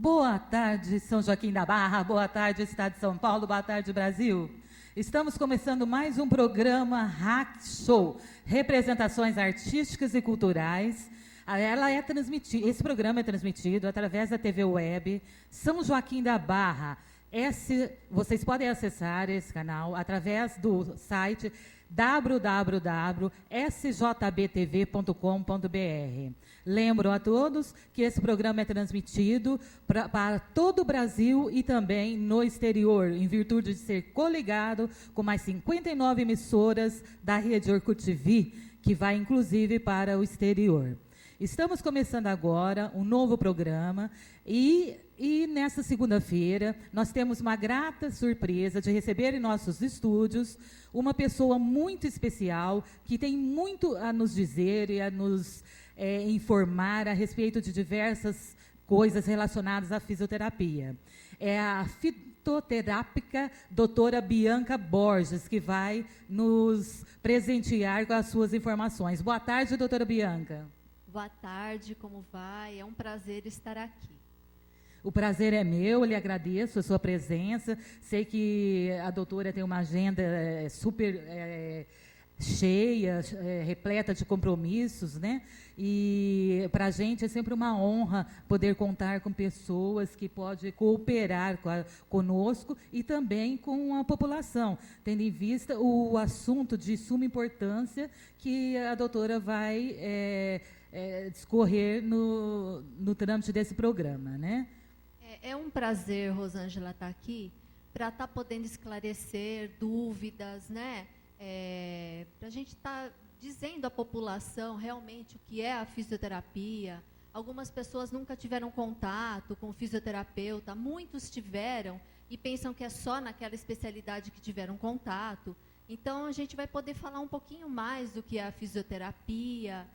Boa tarde, São Joaquim da Barra, boa tarde, Estado de São Paulo, boa tarde, Brasil. Estamos começando mais um programa Hack Show, representações artísticas e culturais. Esse programa é transmitido através da TV Web São Joaquim da Barra. Vocês podem acessar esse canal através do site www.sjbtv.com.br. Lembro a todos que esse programa é transmitido para todo o Brasil e também no exterior, em virtude de ser coligado com mais 59 emissoras da rede Orkut TV, que vai inclusive para o exterior. Estamos começando agora um novo programa e nessa segunda-feira nós temos uma grata surpresa de receber em nossos estúdios uma pessoa muito especial que tem muito a nos dizer e a nos informar a respeito de diversas coisas relacionadas à fisioterapia. É a fitoterápica doutora Bianca Borges, que vai nos presentear com as suas informações. Boa tarde, doutora Bianca. Boa tarde, como vai? É um prazer estar aqui. O prazer é meu, lhe agradeço a sua presença. Sei que a doutora tem uma agenda super cheia, repleta de compromissos, né? E para a gente é sempre uma honra poder contar com pessoas que podem cooperar conosco e também com a população, tendo em vista o assunto de suma importância que a doutora vai discorrer no trâmite desse programa, né? É um prazer, Rosângela, estar aqui para estar podendo esclarecer dúvidas, né? Para a gente estar dizendo à população realmente o que é a fisioterapia. Algumas pessoas nunca tiveram contato com o fisioterapeuta, muitos tiveram e pensam que é só naquela especialidade que tiveram contato. Então, a gente vai poder falar um pouquinho mais do que é a fisioterapia,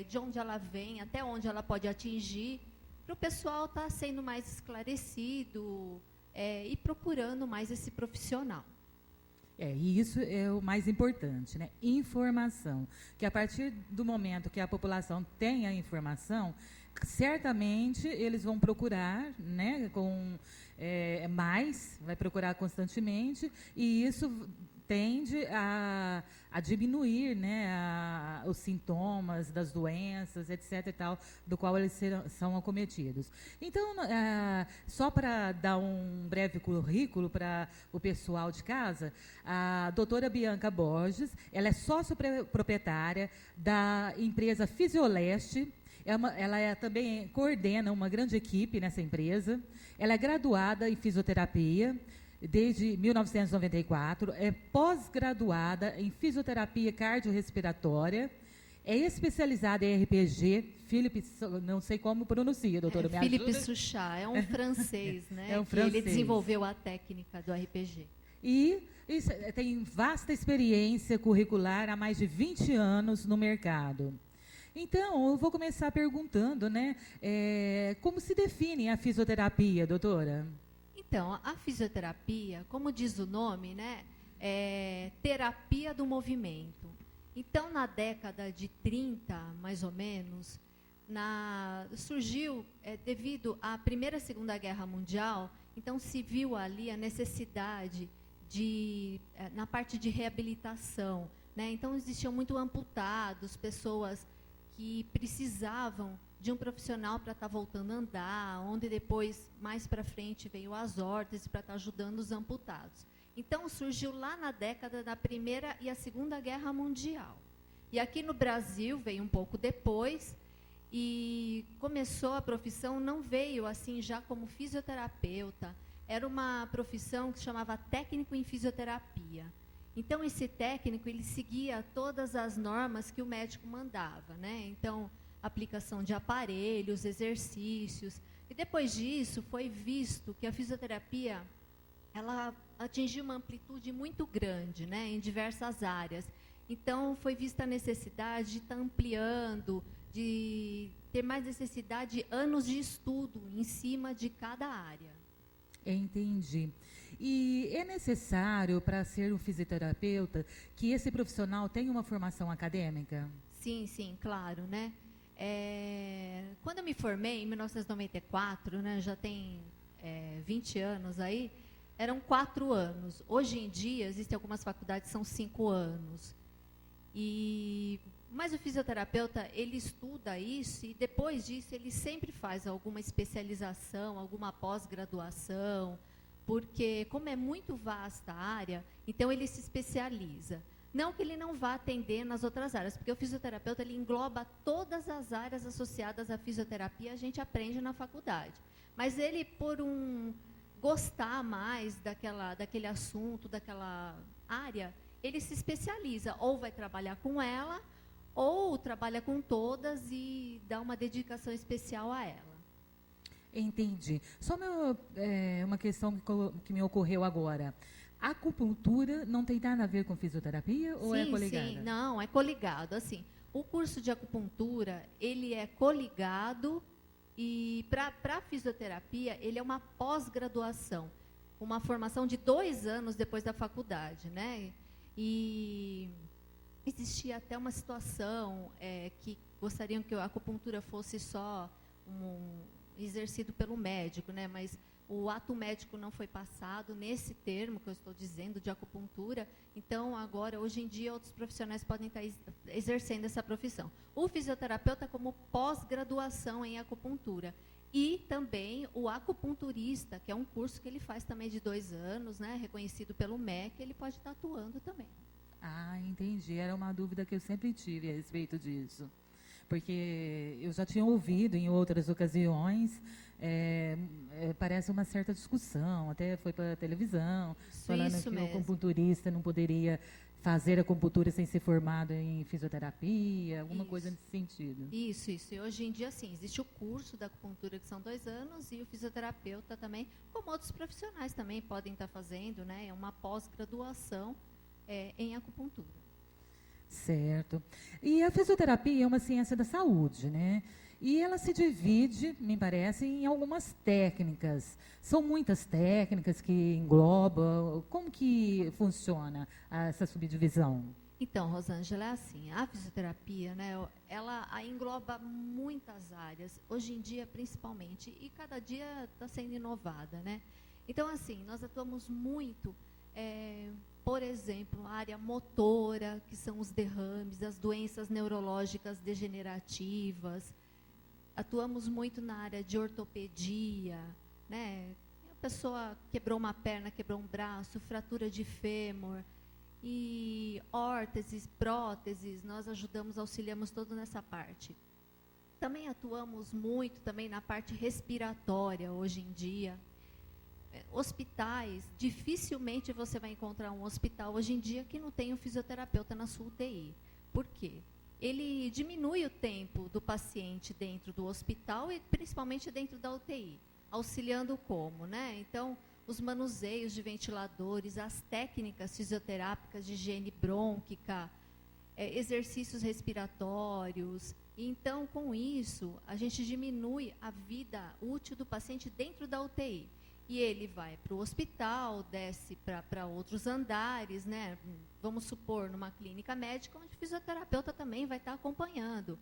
de onde ela vem, até onde ela pode atingir, para o pessoal estar sendo mais esclarecido e procurando mais esse profissional. E isso é o mais importante, né? Informação. Que a partir do momento que a população tem a informação, certamente eles vão procurar, né? Vai procurar constantemente, e isso tende a diminuir, né, os sintomas das doenças, etc. e tal, do qual eles são acometidos. Então, só para dar um breve currículo para o pessoal de casa, a doutora Bianca Borges, ela é sócio-proprietária da empresa Fisioleste. Ela também coordena uma grande equipe nessa empresa. Ela é graduada em fisioterapia desde 1994, é pós-graduada em fisioterapia cardiorrespiratória, é especializada em RPG, não sei como pronuncia, doutora, me ajuda? Philippe Souchat, é um francês, né? É um francês. Ele desenvolveu a técnica do RPG. E tem vasta experiência curricular há mais de 20 anos no mercado. Então, eu vou começar perguntando, né, como se define a fisioterapia, doutora? Então, a fisioterapia, como diz o nome, né, é terapia do movimento. Então, na década de 30, mais ou menos, surgiu, devido à Primeira e Segunda Guerra Mundial, então se viu ali a necessidade na parte de reabilitação, né? Então, existiam muito amputados, pessoas que precisavam de um profissional para estar voltando a andar, onde depois, mais para frente, veio as órteses para estar ajudando os amputados. Então, surgiu lá na década da Primeira e a Segunda Guerra Mundial. E aqui no Brasil, veio um pouco depois, e começou a profissão, não veio assim já como fisioterapeuta, era uma profissão que se chamava técnico em fisioterapia. Então, esse técnico, ele seguia todas as normas que o médico mandava, né? Então, aplicação de aparelhos, exercícios. E depois disso, foi visto que a fisioterapia, ela atingiu uma amplitude muito grande, né, em diversas áreas. Então, foi vista a necessidade de estar ampliando, de ter mais necessidade de anos de estudo em cima de cada área. Entendi. E é necessário, para ser um fisioterapeuta, que esse profissional tenha uma formação acadêmica? Sim, claro, né? Quando eu me formei, em 1994, né, já tem 20 anos aí, eram 4 anos. Hoje em dia, existem algumas faculdades que são 5 anos. Mas o fisioterapeuta, ele estuda isso e depois disso ele sempre faz alguma especialização, alguma pós-graduação, porque como é muito vasta a área, então ele se especializa. Não que ele não vá atender nas outras áreas, porque o fisioterapeuta ele engloba todas as áreas associadas à fisioterapia, a gente aprende na faculdade. Mas ele, por gostar mais daquele assunto, daquela área, ele se especializa, ou vai trabalhar com ela, ou trabalha com todas e dá uma dedicação especial a ela. Entendi. Só uma questão que me ocorreu agora. A acupuntura não tem nada a ver com fisioterapia ou é coligada? Sim, não, é coligado. Assim, o curso de acupuntura, ele é coligado e para a fisioterapia, ele é uma pós-graduação, uma formação de 2 anos depois da faculdade, né? E existia até uma situação que gostariam que a acupuntura fosse só exercido pelo médico, né? Mas o ato médico não foi passado nesse termo que eu estou dizendo de acupuntura. Então, agora, hoje em dia, outros profissionais podem estar exercendo essa profissão. O fisioterapeuta como pós-graduação em acupuntura. E também o acupunturista, que é um curso que ele faz também de 2 anos, né? Reconhecido pelo MEC, ele pode estar atuando também. Ah, entendi. Era uma dúvida que eu sempre tive a respeito disso. Porque eu já tinha ouvido em outras ocasiões, parece uma certa discussão, até foi para a televisão, falando que o acupunturista não poderia fazer acupuntura sem ser formado em fisioterapia, alguma coisa nesse sentido. Isso. E hoje em dia, sim, existe o curso da acupuntura, que são 2 anos, e o fisioterapeuta também, como outros profissionais também podem estar fazendo, né? É uma pós-graduação em acupuntura. Certo. E a fisioterapia é uma ciência da saúde, né? E ela se divide, me parece, em algumas técnicas. São muitas técnicas que englobam. Como que funciona essa subdivisão? Então, Rosângela, é assim, a fisioterapia, né, ela engloba muitas áreas, hoje em dia principalmente, e cada dia está sendo inovada, né? Então, assim, nós atuamos muito, por exemplo, a área motora, que são os derrames, as doenças neurológicas degenerativas. Atuamos muito na área de ortopedia, né? A pessoa quebrou uma perna, quebrou um braço, fratura de fêmur, e órteses, próteses, nós ajudamos, auxiliamos todo nessa parte. Também atuamos muito também na parte respiratória hoje em dia. Hospitais, dificilmente você vai encontrar um hospital hoje em dia que não tenha um fisioterapeuta na sua UTI. Por quê? Ele diminui o tempo do paciente dentro do hospital e principalmente dentro da UTI, auxiliando como, né? Então, os manuseios de ventiladores, as técnicas fisioterápicas de higiene brônquica, exercícios respiratórios. Então, com isso, a gente diminui a vida útil do paciente dentro da UTI. E ele vai para o hospital, desce para outros andares, né? Vamos supor, numa clínica médica, onde o fisioterapeuta também vai estar acompanhando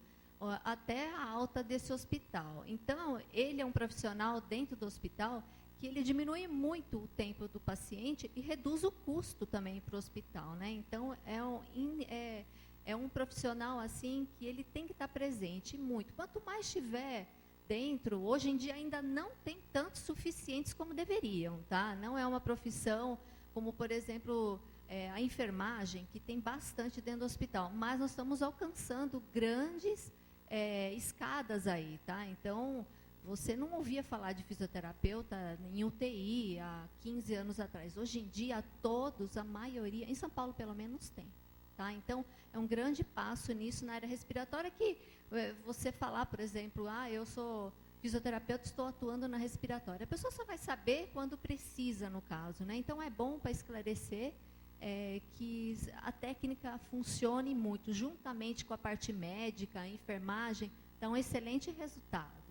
até a alta desse hospital. Então, ele é um profissional dentro do hospital que ele diminui muito o tempo do paciente e reduz o custo também para o hospital, né? Então, é um profissional assim que ele tem que estar presente muito. Quanto mais tiver dentro, hoje em dia ainda não tem tantos suficientes como deveriam, tá? Não é uma profissão como, por exemplo, a enfermagem, que tem bastante dentro do hospital, mas nós estamos alcançando grandes escadas aí, tá? Então, você não ouvia falar de fisioterapeuta em UTI há 15 anos atrás. Hoje em dia, todos, a maioria, em São Paulo pelo menos tem. Tá? Então, é um grande passo nisso na área respiratória que você falar, por exemplo, eu sou fisioterapeuta, estou atuando na respiratória. A pessoa só vai saber quando precisa, no caso, né? Então, é bom para esclarecer que a técnica funcione muito, juntamente com a parte médica, a enfermagem, dá um excelente resultado.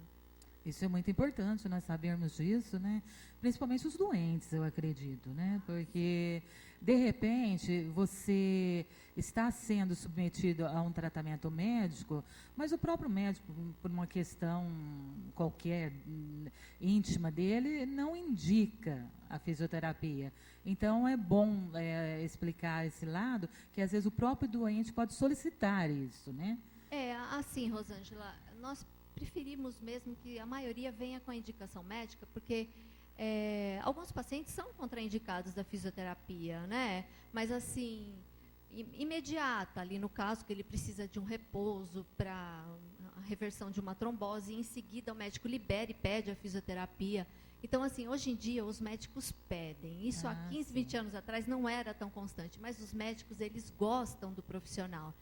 Isso é muito importante nós sabermos disso, né? Principalmente os doentes, eu acredito, né? Porque, de repente, você está sendo submetido a um tratamento médico, mas o próprio médico, por uma questão qualquer íntima dele, não indica a fisioterapia. Então, é bom explicar esse lado, que às vezes o próprio doente pode solicitar isso, né? Assim, Rosângela, nós preferimos mesmo que a maioria venha com a indicação médica, porque alguns pacientes são contraindicados da fisioterapia, né? Mas assim, imediata, ali no caso que ele precisa de um repouso para a reversão de uma trombose, e em seguida o médico libera e pede a fisioterapia. Então, assim, hoje em dia os médicos pedem. Isso há 15, 20 anos atrás não era tão constante, mas os médicos, eles gostam do profissional.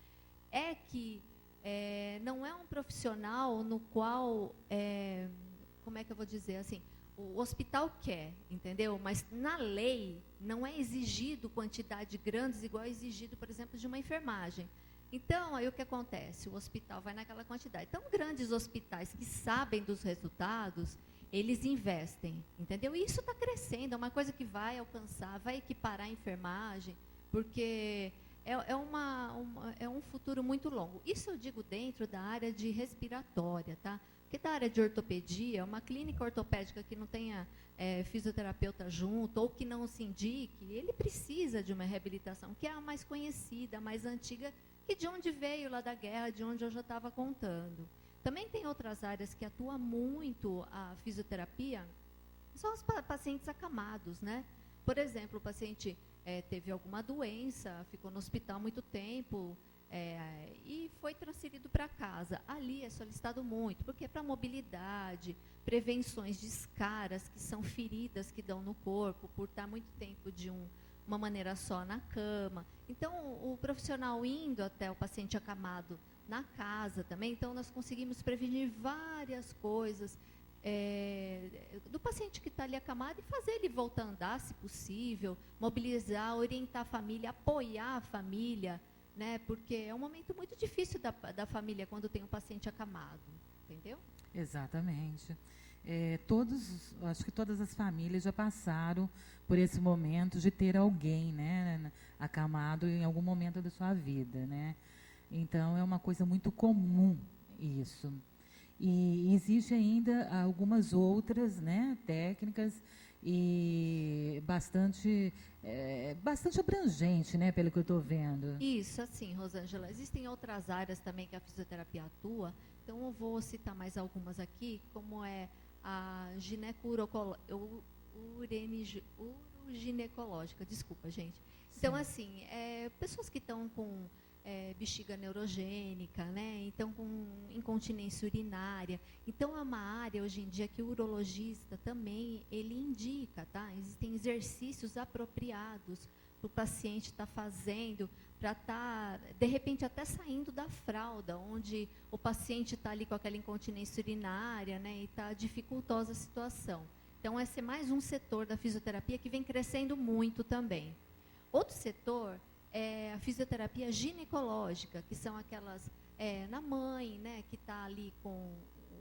É que não é um profissional no qual, como é que eu vou dizer, assim, o hospital quer, entendeu? Mas na lei não é exigido quantidade grandes igual é exigido, por exemplo, de uma enfermagem. Então, aí o que acontece? O hospital vai naquela quantidade. Então, grandes hospitais que sabem dos resultados, eles investem, entendeu? E isso está crescendo, é uma coisa que vai alcançar, vai equiparar a enfermagem, porque é um futuro muito longo. Isso eu digo dentro da área de respiratória, tá? Porque da área de ortopedia, uma clínica ortopédica que não tenha fisioterapeuta junto, ou que não se indique, ele precisa de uma reabilitação, que é a mais conhecida, a mais antiga, que de onde veio lá da guerra, de onde eu já estava contando. Também tem outras áreas que atuam muito a fisioterapia, são os pacientes acamados, né? Por exemplo, o paciente teve alguma doença, ficou no hospital há muito tempo e foi transferido para casa. Ali é solicitado muito, porque é para mobilidade, prevenções de escaras, que são feridas que dão no corpo, por estar muito tempo de uma maneira só na cama. Então, o profissional indo até o paciente acamado na casa também, então nós conseguimos prevenir várias coisas do paciente que está ali acamado e fazer ele voltar a andar, se possível, mobilizar, orientar a família, apoiar a família, né? Porque é um momento muito difícil da família quando tem um paciente acamado, entendeu? Exatamente. Acho que todas as famílias já passaram por esse momento de ter alguém, né, acamado em algum momento da sua vida, né? Então, é uma coisa muito comum isso. E existe ainda algumas outras, né, técnicas e bastante abrangente, né, pelo que eu estou vendo. Isso, assim, Rosângela. Existem outras áreas também que a fisioterapia atua, então eu vou citar mais algumas aqui, como é a uroginecológica, desculpa, gente. Então, assim, pessoas que estão com bexiga neurogênica, né? Então com incontinência urinária. Então é uma área hoje em dia que o urologista também ele indica, tá? Existem exercícios apropriados para o paciente estar fazendo, para estar, de repente, até saindo da fralda, onde o paciente está ali com aquela incontinência urinária, né? E está dificultosa a situação. Então esse é mais um setor da fisioterapia que vem crescendo muito também. Outro setor a fisioterapia ginecológica, que são aquelas na mãe, né, que está ali com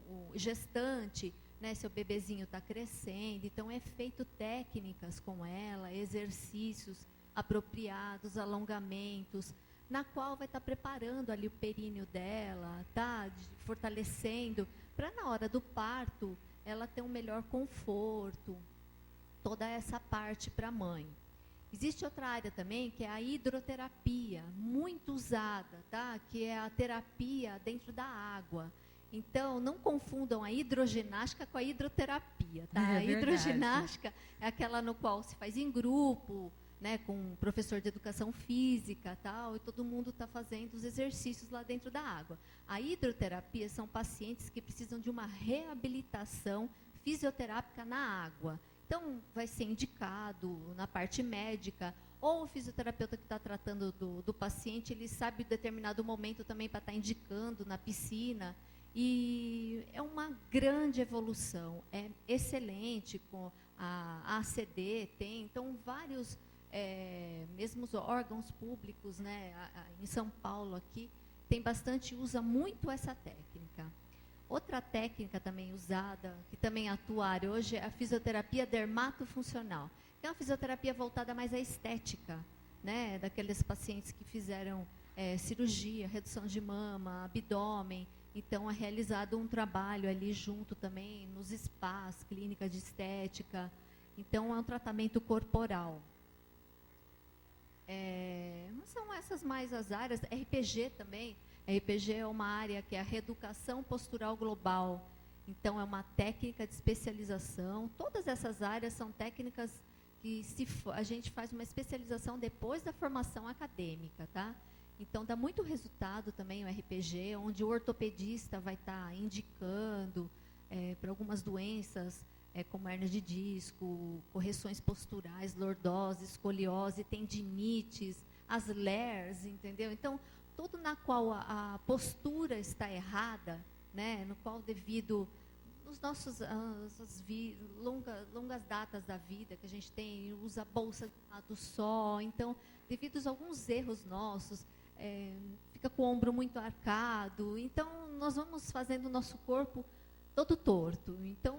o gestante, né, seu bebezinho está crescendo, então é feito técnicas com ela, exercícios apropriados, alongamentos, na qual vai estar preparando ali o períneo dela, tá, fortalecendo, para na hora do parto ela ter um melhor conforto, toda essa parte para a mãe. Existe outra área também, que é a hidroterapia, muito usada, tá? Que é a terapia dentro da água. Então, não confundam a hidroginástica com a hidroterapia, tá? A hidroginástica é aquela no qual se faz em grupo, né, com um professor de educação física, tal, e todo mundo está fazendo os exercícios lá dentro da água. A hidroterapia são pacientes que precisam de uma reabilitação fisioterápica na água. Então, vai ser indicado na parte médica, ou o fisioterapeuta que está tratando do paciente, ele sabe em determinado momento também para estar indicando na piscina. E é uma grande evolução, é excelente, com a ACD tem, então vários, mesmo os órgãos públicos, né, em São Paulo aqui, tem bastante, usa muito essa técnica. Outra técnica também usada, que também atua a área hoje, é a fisioterapia dermatofuncional. Que é uma fisioterapia voltada mais à estética, né? Daqueles pacientes que fizeram cirurgia, redução de mama, abdômen. Então, é realizado um trabalho ali junto também nos spas, clínicas de estética. Então, é um tratamento corporal. São essas mais as áreas. RPG também. RPG é uma área que é a reeducação postural global. Então, é uma técnica de especialização. Todas essas áreas são técnicas que a gente faz uma especialização depois da formação acadêmica, tá? Então, dá muito resultado também o RPG, onde o ortopedista vai estar indicando para algumas doenças, como hernia de disco, correções posturais, lordose, escoliose, tendinites, as LERs, entendeu? Então, tudo na qual a postura está errada, né? No qual devido nos nossos longas datas da vida que a gente tem, usa bolsa de um lado só, então, devido a alguns erros nossos, fica com o ombro muito arcado, então nós vamos fazendo o nosso corpo todo torto, então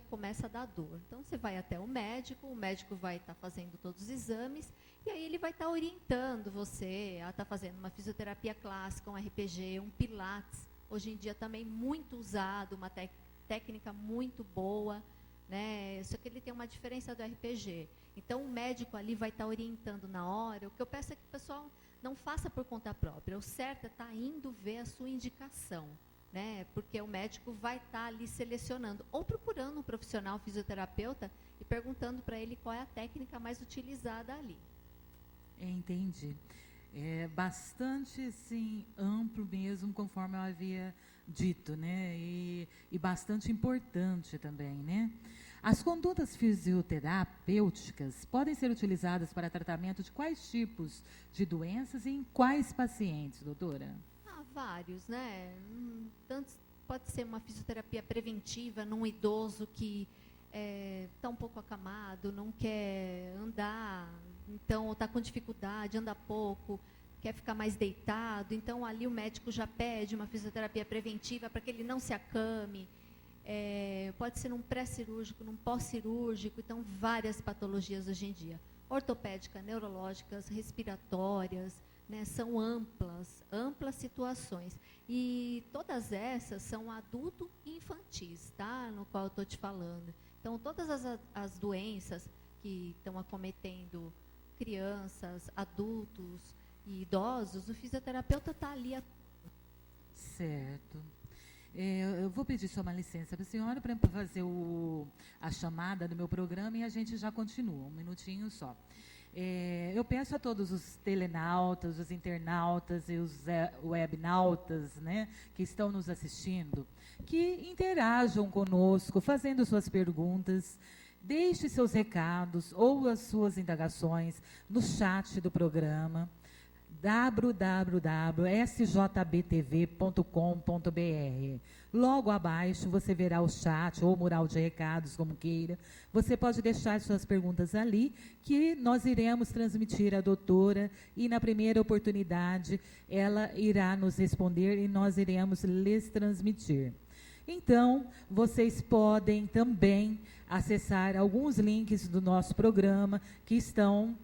começa a dar dor. Então você vai até o médico vai estar fazendo todos os exames, e aí ele vai estar orientando você a estar fazendo uma fisioterapia clássica, um RPG, um pilates, hoje em dia também muito usado, uma técnica muito boa, né? Só que ele tem uma diferença do RPG. Então o médico ali vai estar orientando na hora. O que eu peço é que o pessoal não faça por conta própria. O certo é estar indo ver a sua indicação, né? Porque o médico vai estar ali selecionando, ou procurando um profissional fisioterapeuta e perguntando para ele qual é a técnica mais utilizada ali. Entendi. É bastante, assim, amplo mesmo, conforme eu havia dito, né? E bastante importante também, né? As condutas fisioterapêuticas podem ser utilizadas para tratamento de quais tipos de doenças e em quais pacientes, doutora? Vários, né? Tanto pode ser uma fisioterapia preventiva num idoso que está um pouco acamado, não quer andar, então está com dificuldade, anda pouco, quer ficar mais deitado, então ali o médico já pede uma fisioterapia preventiva para que ele não se acame. Pode ser num pré-cirúrgico, num pós-cirúrgico, então várias patologias hoje em dia. Ortopédicas, neurológicas, respiratórias, né, são amplas situações. E todas essas são adulto e infantis, tá? No qual eu estou te falando. Então, todas as doenças que estão acometendo crianças, adultos e idosos, o fisioterapeuta está ali. Certo. Eu vou pedir só uma licença para a senhora para fazer a chamada do meu programa e a gente já continua, um minutinho só. Eu peço a todos os telenautas, os internautas e os webnautas, né, que estão nos assistindo, que interajam conosco, fazendo suas perguntas, deixe seus recados ou as suas indagações no chat do programa www.sjbtv.com.br. Logo abaixo você verá o chat ou mural de recados, como queira. Você pode deixar suas perguntas ali, que nós iremos transmitir à doutora e na primeira oportunidade ela irá nos responder e nós iremos lhes transmitir. Então, vocês podem também acessar alguns links do nosso programa que estão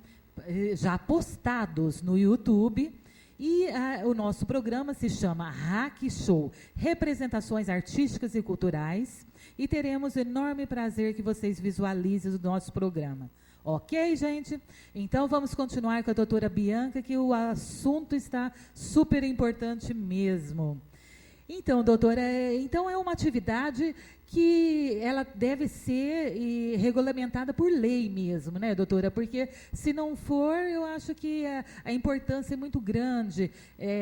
já postados no YouTube, e o nosso programa se chama Hack Show, Representações Artísticas e Culturais, e teremos enorme prazer que vocês visualizem o nosso programa. Ok, gente? Então, vamos continuar com a doutora Bianca, que o assunto está super importante mesmo. Então, doutora, então é uma atividade que ela deve ser regulamentada por lei mesmo, né, doutora? Porque se não for, eu acho que a importância é muito grande.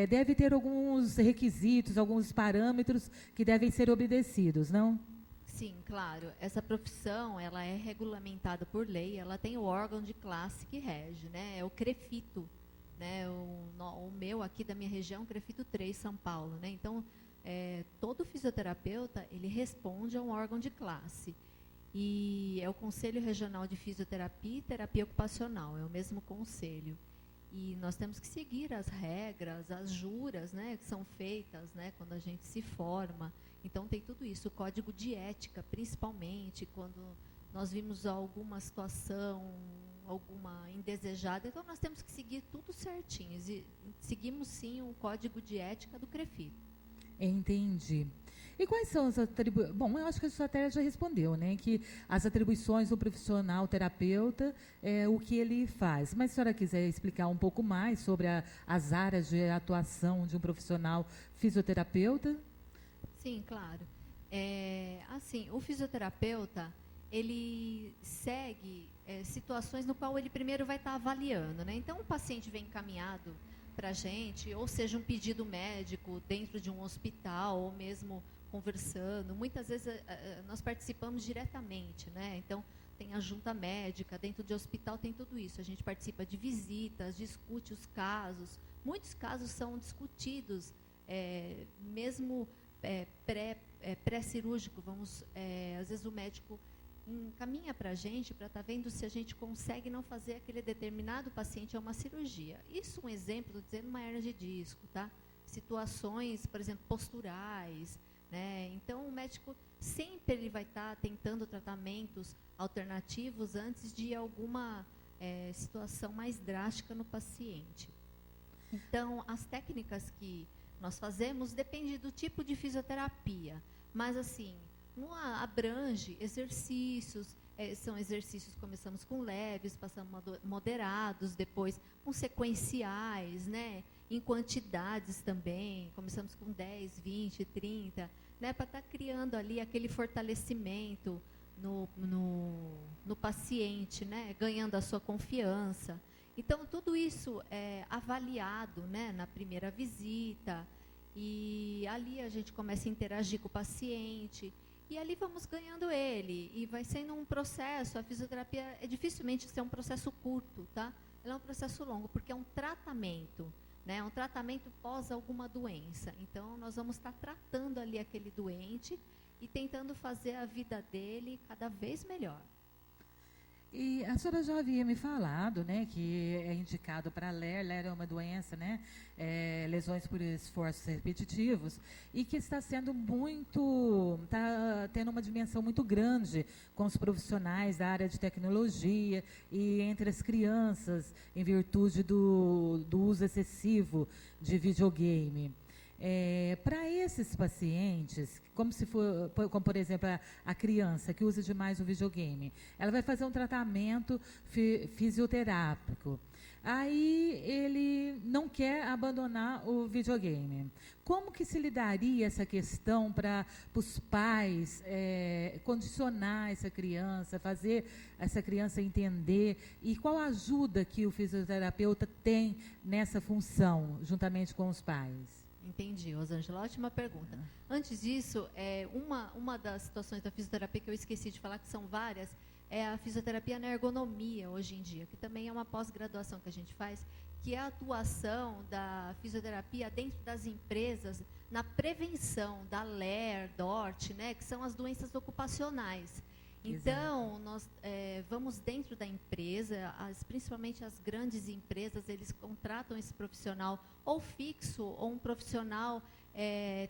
Deve ter alguns requisitos, alguns parâmetros que devem ser obedecidos, não? Sim, claro. Essa profissão, ela é regulamentada por lei, ela tem o órgão de classe que rege, né? É o CREFITO, né? O meu aqui da minha região, CREFITO 3, São Paulo, né? Então, todo fisioterapeuta, ele responde a um órgão de classe. E é o Conselho Regional de Fisioterapia e Terapia Ocupacional, é o mesmo conselho. E nós temos que seguir as regras, as juras, né, que são feitas, né, quando a gente se forma. Então, tem tudo isso, o código de ética, principalmente, quando nós vimos alguma situação, alguma indesejada, então nós temos que seguir tudo certinho. E seguimos, sim, o código de ética do CREFIT. Entendi. E quais são as atribuições? Bom, eu acho que a senhora até já respondeu, né? Que as atribuições do profissional terapeuta é o que ele faz. Mas se a senhora quiser explicar um pouco mais sobre as áreas de atuação de um profissional fisioterapeuta? Sim, claro. Assim, o fisioterapeuta, ele segue situações no qual ele primeiro vai estar avaliando, né? Então, o paciente vem encaminhado para a gente, ou seja, um pedido médico dentro de um hospital, ou mesmo conversando. Muitas vezes nós participamos diretamente, né? Então, tem a junta médica, dentro de hospital tem tudo isso. A gente participa de visitas, discute os casos. Muitos casos são discutidos, mesmo pré-cirúrgico. Às vezes o médico encaminha para a gente para estar vendo se a gente consegue não fazer aquele determinado paciente a uma cirurgia. Isso é um exemplo, dizendo uma hernia de disco, tá? Situações, por exemplo, posturais, né? Então, o médico sempre ele vai estar tentando tratamentos alternativos antes de alguma situação mais drástica no paciente. Então, as técnicas que nós fazemos depende do tipo de fisioterapia, mas assim, abrange exercícios, são exercícios, começamos com leves, passamos moderados, depois com sequenciais, né, em quantidades também, começamos com 10, 20, 30, né, para estar criando ali aquele fortalecimento no paciente, né, ganhando a sua confiança. Então, tudo isso é avaliado, né, na primeira visita, e ali a gente começa a interagir com o paciente, e ali vamos ganhando ele, e vai sendo um processo. A fisioterapia dificilmente ser um processo curto, tá? Ela é um processo longo, porque é um tratamento, né? Um tratamento pós alguma doença. Então, nós vamos estar tratando ali aquele doente e tentando fazer a vida dele cada vez melhor. E a senhora já havia me falado, né, que é indicado para LER. LER é uma doença, né, lesões por esforços repetitivos, e que está tendo uma dimensão muito grande com os profissionais da área de tecnologia e entre as crianças, em virtude do uso excessivo de videogame. Para esses pacientes, como por exemplo a criança que usa demais o videogame, ela vai fazer um tratamento fisioterápico. Aí ele não quer abandonar o videogame. Como que se lidaria essa questão para os pais condicionar essa criança, fazer essa criança entender, e qual a ajuda que o fisioterapeuta tem nessa função, juntamente com os pais? Entendi, Rosângela, ótima pergunta. Antes disso, uma das situações da fisioterapia que eu esqueci de falar, que são várias, é a fisioterapia na ergonomia hoje em dia, que também é uma pós-graduação que a gente faz, que é a atuação da fisioterapia dentro das empresas na prevenção da LER, DORT, né, que são as doenças ocupacionais. Então, nós vamos dentro da empresa, principalmente as grandes empresas, eles contratam esse profissional ou fixo, ou um profissional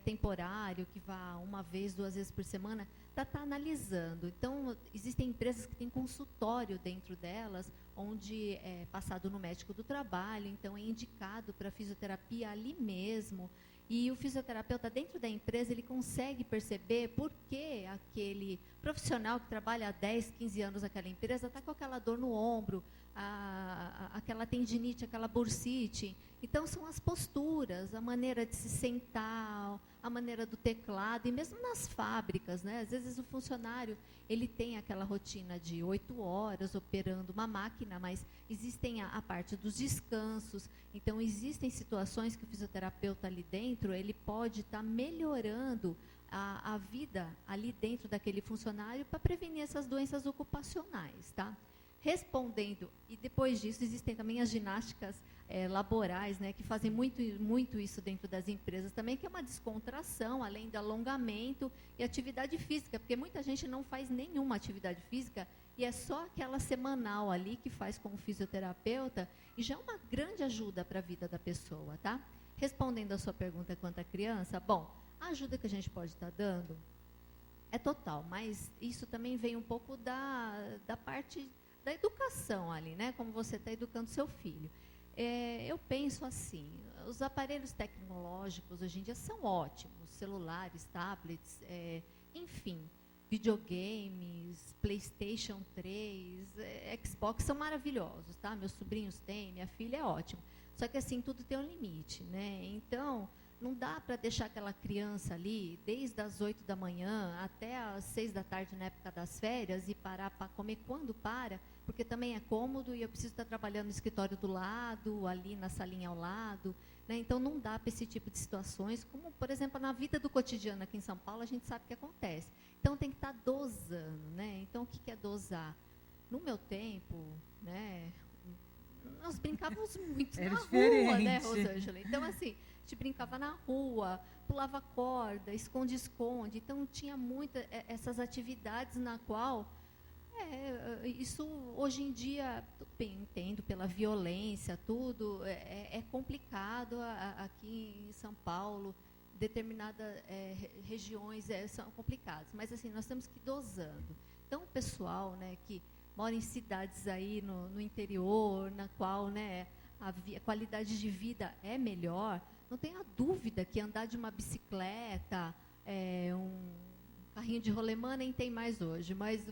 temporário, que vá uma vez, 2 vezes por semana, para estar analisando. Então, existem empresas que têm consultório dentro delas, onde é passado no médico do trabalho, então é indicado para fisioterapia ali mesmo. E o fisioterapeuta dentro da empresa, ele consegue perceber por que aquele profissional que trabalha há 10, 15 anos naquela empresa está com aquela dor no ombro, aquela tendinite, aquela bursite. Então, são as posturas, a maneira de se sentar, a maneira do teclado, e mesmo nas fábricas, né? Às vezes o funcionário, ele tem aquela rotina de 8 horas operando uma máquina, mas existem a parte dos descansos. Então, existem situações que o fisioterapeuta ali dentro, ele pode estar melhorando a vida ali dentro daquele funcionário para prevenir essas doenças ocupacionais, tá? Respondendo, e depois disso existem também as ginásticas laborais, né, que fazem muito isso dentro das empresas também, que é uma descontração, além do alongamento e atividade física, porque muita gente não faz nenhuma atividade física e é só aquela semanal ali que faz com o fisioterapeuta, e já é uma grande ajuda para a vida da pessoa, tá? Respondendo a sua pergunta quanto à criança, bom, a ajuda que a gente pode estar dando é total, mas isso também vem um pouco da parte da educação ali, né? Como você está educando seu filho. Eu penso assim, os aparelhos tecnológicos hoje em dia são ótimos, celulares, tablets, enfim, videogames, PlayStation 3, Xbox são maravilhosos, tá? Meus sobrinhos têm, minha filha é ótima. Só que assim, tudo tem um limite, né? Então, não dá para deixar aquela criança ali, desde as 8 da manhã até as 6 da tarde na época das férias, e parar para comer quando para, porque também é cômodo e eu preciso estar trabalhando no escritório do lado, ali na salinha ao lado, né? Então, não dá para esse tipo de situações, como, por exemplo, na vida do cotidiano aqui em São Paulo, a gente sabe o que acontece. Então, tem que estar dosando, né? Então, o que é dosar? No meu tempo, né, nós brincávamos muito Era na diferente. rua, né, Rosângela? Então, assim, a gente brincava na rua, pulava corda, esconde-esconde. Então, tinha muitas essas atividades na qual, isso hoje em dia, tudo bem, entendo, pela violência, tudo, é complicado aqui em São Paulo, determinadas regiões são complicadas. Mas, assim, nós temos que ir dosando. Então, o pessoal, né, que mora em cidades aí no interior, na qual, né, a qualidade de vida é melhor, não tenha dúvida que andar de uma bicicleta, um carrinho de rolemã nem tem mais hoje, mas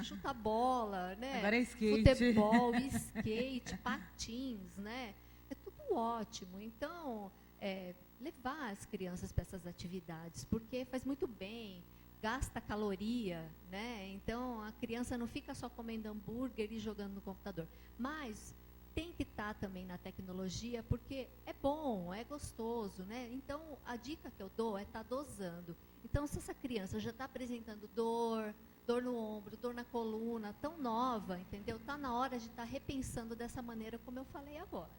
chutar bola, né? Agora é skate. Futebol, skate, patins, né? É tudo ótimo. Então, levar as crianças para essas atividades, porque faz muito bem, gasta caloria, né? Então, a criança não fica só comendo hambúrguer e jogando no computador. Mas tem que estar também na tecnologia, porque é bom, é gostoso, né? Então, a dica que eu dou é estar dosando. Então, se essa criança já está apresentando dor no ombro, dor na coluna, tão nova, entendeu? Está na hora de estar repensando dessa maneira como eu falei agora.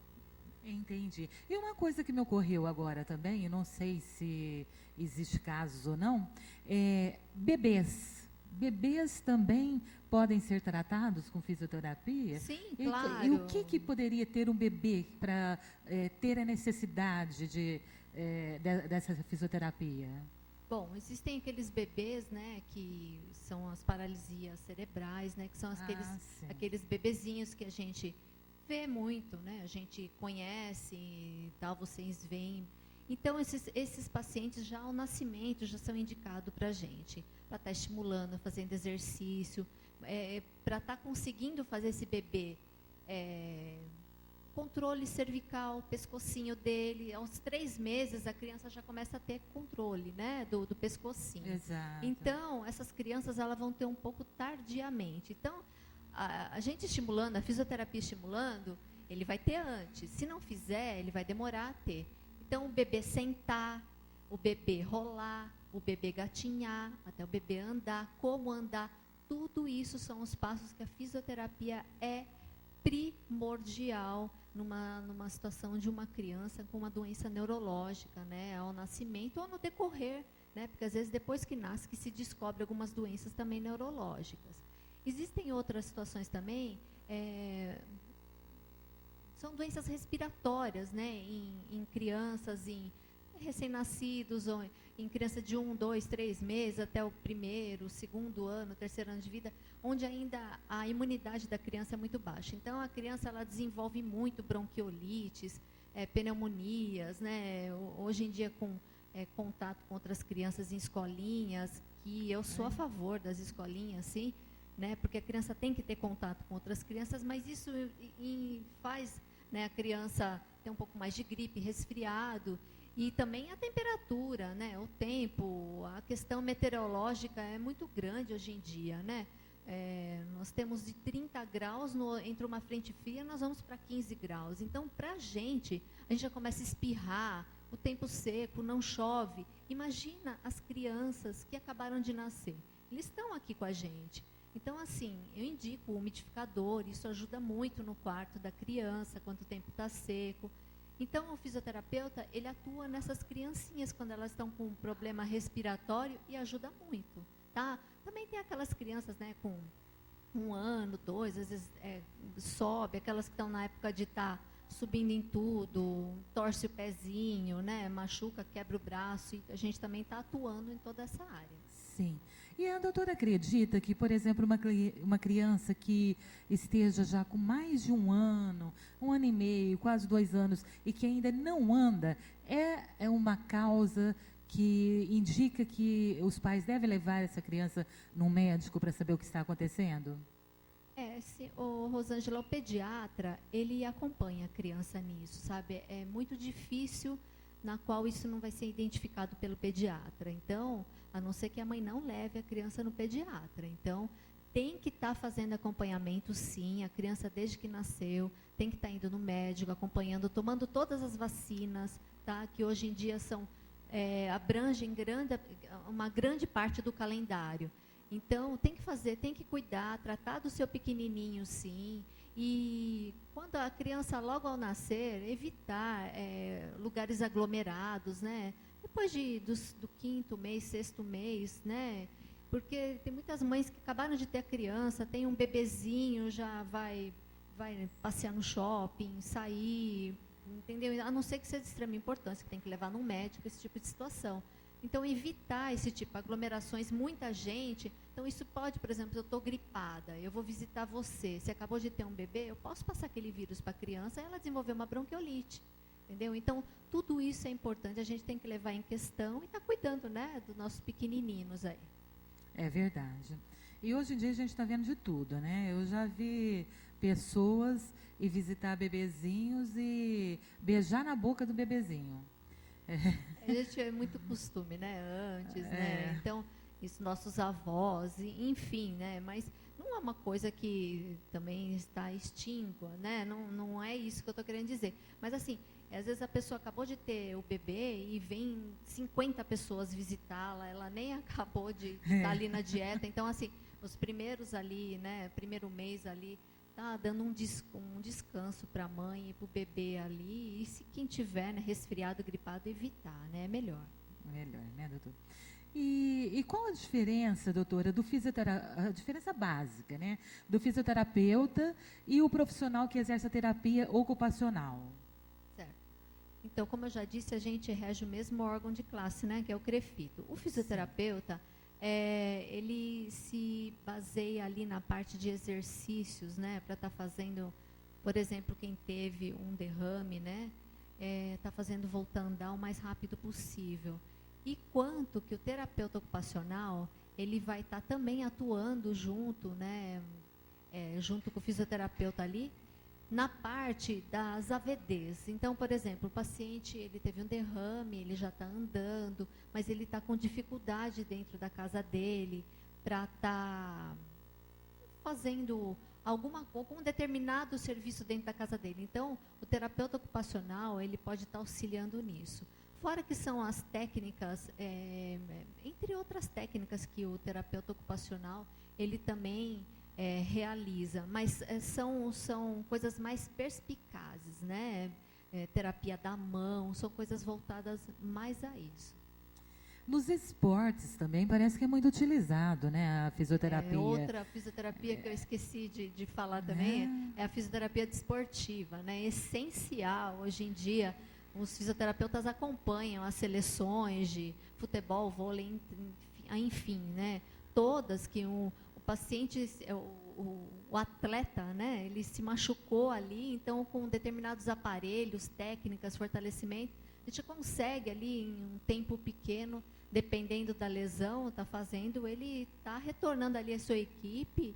Entendi. E uma coisa que me ocorreu agora também, eu não sei se existe casos ou não, bebês. Bebês também podem ser tratados com fisioterapia? Sim, E, claro. E o que poderia ter um bebê para ter a necessidade dessa fisioterapia? Bom, existem aqueles bebês, né, que são as paralisias cerebrais, né, que são aqueles bebezinhos que a gente vê muito, né, a gente conhece, tal, vocês veem. Então, esses pacientes já ao nascimento já são indicados para a gente, para estar estimulando, fazendo exercício, para estar conseguindo fazer esse bebê controle cervical, pescocinho dele. Aos 3 meses, a criança já começa a ter controle, né, do pescocinho. Exato. Então, essas crianças elas vão ter um pouco tardiamente. Então, a gente estimulando, a fisioterapia estimulando, ele vai ter antes. Se não fizer, ele vai demorar a ter. Então, o bebê sentar, o bebê rolar, o bebê gatinhar, até o bebê andar, como andar, tudo isso são os passos que a fisioterapia é primordial numa situação de uma criança com uma doença neurológica, né, ao nascimento ou no decorrer, né, porque às vezes depois que nasce que se descobre algumas doenças também neurológicas. Existem outras situações também, são doenças respiratórias, né, em crianças, em recém-nascidos, ou em criança de 1, 2, 3 meses, até o 1º, 2º ano, 3º ano de vida, onde ainda a imunidade da criança é muito baixa. Então, a criança ela desenvolve muito bronquiolites, pneumonias, né? Hoje em dia, com contato com outras crianças em escolinhas, que eu sou a favor das escolinhas, sim, né? Porque a criança tem que ter contato com outras crianças, mas isso faz, né, a criança ter um pouco mais de gripe, resfriado. E também a temperatura, né, o tempo, a questão meteorológica é muito grande hoje em dia, né? Nós temos de 30 graus entre uma frente fria, nós vamos para 15 graus. Então, para a gente já começa a espirrar, o tempo seco, não chove. Imagina as crianças que acabaram de nascer. Eles estão aqui com a gente. Então, assim, eu indico o umidificador, isso ajuda muito no quarto da criança, quando o tempo está seco. Então, o fisioterapeuta, ele atua nessas criancinhas quando elas estão com um problema respiratório e ajuda muito, tá? Também tem aquelas crianças, né, com 1 ano, 2, às vezes sobe, aquelas que estão na época de estar subindo em tudo, torce o pezinho, né, machuca, quebra o braço, e a gente também está atuando em toda essa área. Sim. E a doutora acredita que, por exemplo, uma criança que esteja já com mais de 1 ano, 1 ano e meio, quase 2 anos, e que ainda não anda, é uma causa que indica que os pais devem levar essa criança num médico para saber o que está acontecendo? O Rosângela, o pediatra, ele acompanha a criança nisso, sabe? É muito difícil na qual isso não vai ser identificado pelo pediatra. Então, a não ser que a mãe não leve a criança no pediatra. Então, tem que estar fazendo acompanhamento, sim. A criança, desde que nasceu, tem que estar indo no médico, acompanhando, tomando todas as vacinas, tá? Que hoje em dia abrangem uma grande parte do calendário. Então, tem que fazer, tem que cuidar, tratar do seu pequenininho, sim. E quando a criança, logo ao nascer, evitar lugares aglomerados, né? Depois do 5º mês, 6º mês, né? Porque tem muitas mães que acabaram de ter a criança, tem um bebezinho, já vai passear no shopping, sair, entendeu? A não ser que seja de extrema importância, que tem que levar no médico, esse tipo de situação. Então, evitar esse tipo de aglomerações, muita gente. Então, isso pode, por exemplo, eu estou gripada, eu vou visitar você acabou de ter um bebê, eu posso passar aquele vírus para a criança e ela desenvolver uma bronquiolite, entendeu? Então, tudo isso é importante, a gente tem que levar em questão e estar cuidando, né, dos nossos pequenininhos aí. É verdade. E hoje em dia a gente está vendo de tudo, né? Eu já vi pessoas ir visitar bebezinhos e beijar na boca do bebezinho. A gente é muito costume, né, antes, né, então, isso, nossos avós, enfim, né, mas não é uma coisa que também está extíngua, né, não é isso que eu estou querendo dizer, mas assim, às vezes a pessoa acabou de ter o bebê e vem 50 pessoas visitá-la, ela nem acabou de estar ali na dieta, então assim, os primeiros ali, né, primeiro mês ali, tá dando um descanso para a mãe e para o bebê ali, e se quem tiver, né, resfriado, gripado, evitar, né, é melhor. Melhor, né, doutor? E qual a diferença, doutora, a diferença básica, né, do fisioterapeuta e o profissional que exerce a terapia ocupacional? Certo. Então, como eu já disse, a gente rege o mesmo órgão de classe, né, que é o CREFITO. O fisioterapeuta, ele se baseia ali na parte de exercícios, né, para estar fazendo, por exemplo, quem teve um derrame, né, está fazendo voltar a andar o mais rápido possível. E quanto que o terapeuta ocupacional, ele vai estar também atuando junto, né, junto com o fisioterapeuta ali, na parte das AVDs. Então, por exemplo, o paciente, ele teve um derrame, ele já está andando, mas ele está com dificuldade dentro da casa dele para estar fazendo algum determinado serviço dentro da casa dele. Então, o terapeuta ocupacional, ele pode estar auxiliando nisso. Fora que são as técnicas, entre outras técnicas que o terapeuta ocupacional, ele também realiza, mas são coisas mais perspicazes, né? Terapia da mão, são coisas voltadas mais a isso. Nos esportes também parece que é muito utilizado, né, a fisioterapia. Outra fisioterapia que eu esqueci de falar também é a fisioterapia desportiva, né? É essencial hoje em dia. Os fisioterapeutas acompanham as seleções de futebol, vôlei, enfim, né? Todas que o paciente, o atleta, né, ele se machucou ali, então com determinados aparelhos, técnicas, fortalecimento, a gente consegue ali em um tempo pequeno, dependendo da lesão, ele está retornando ali a sua equipe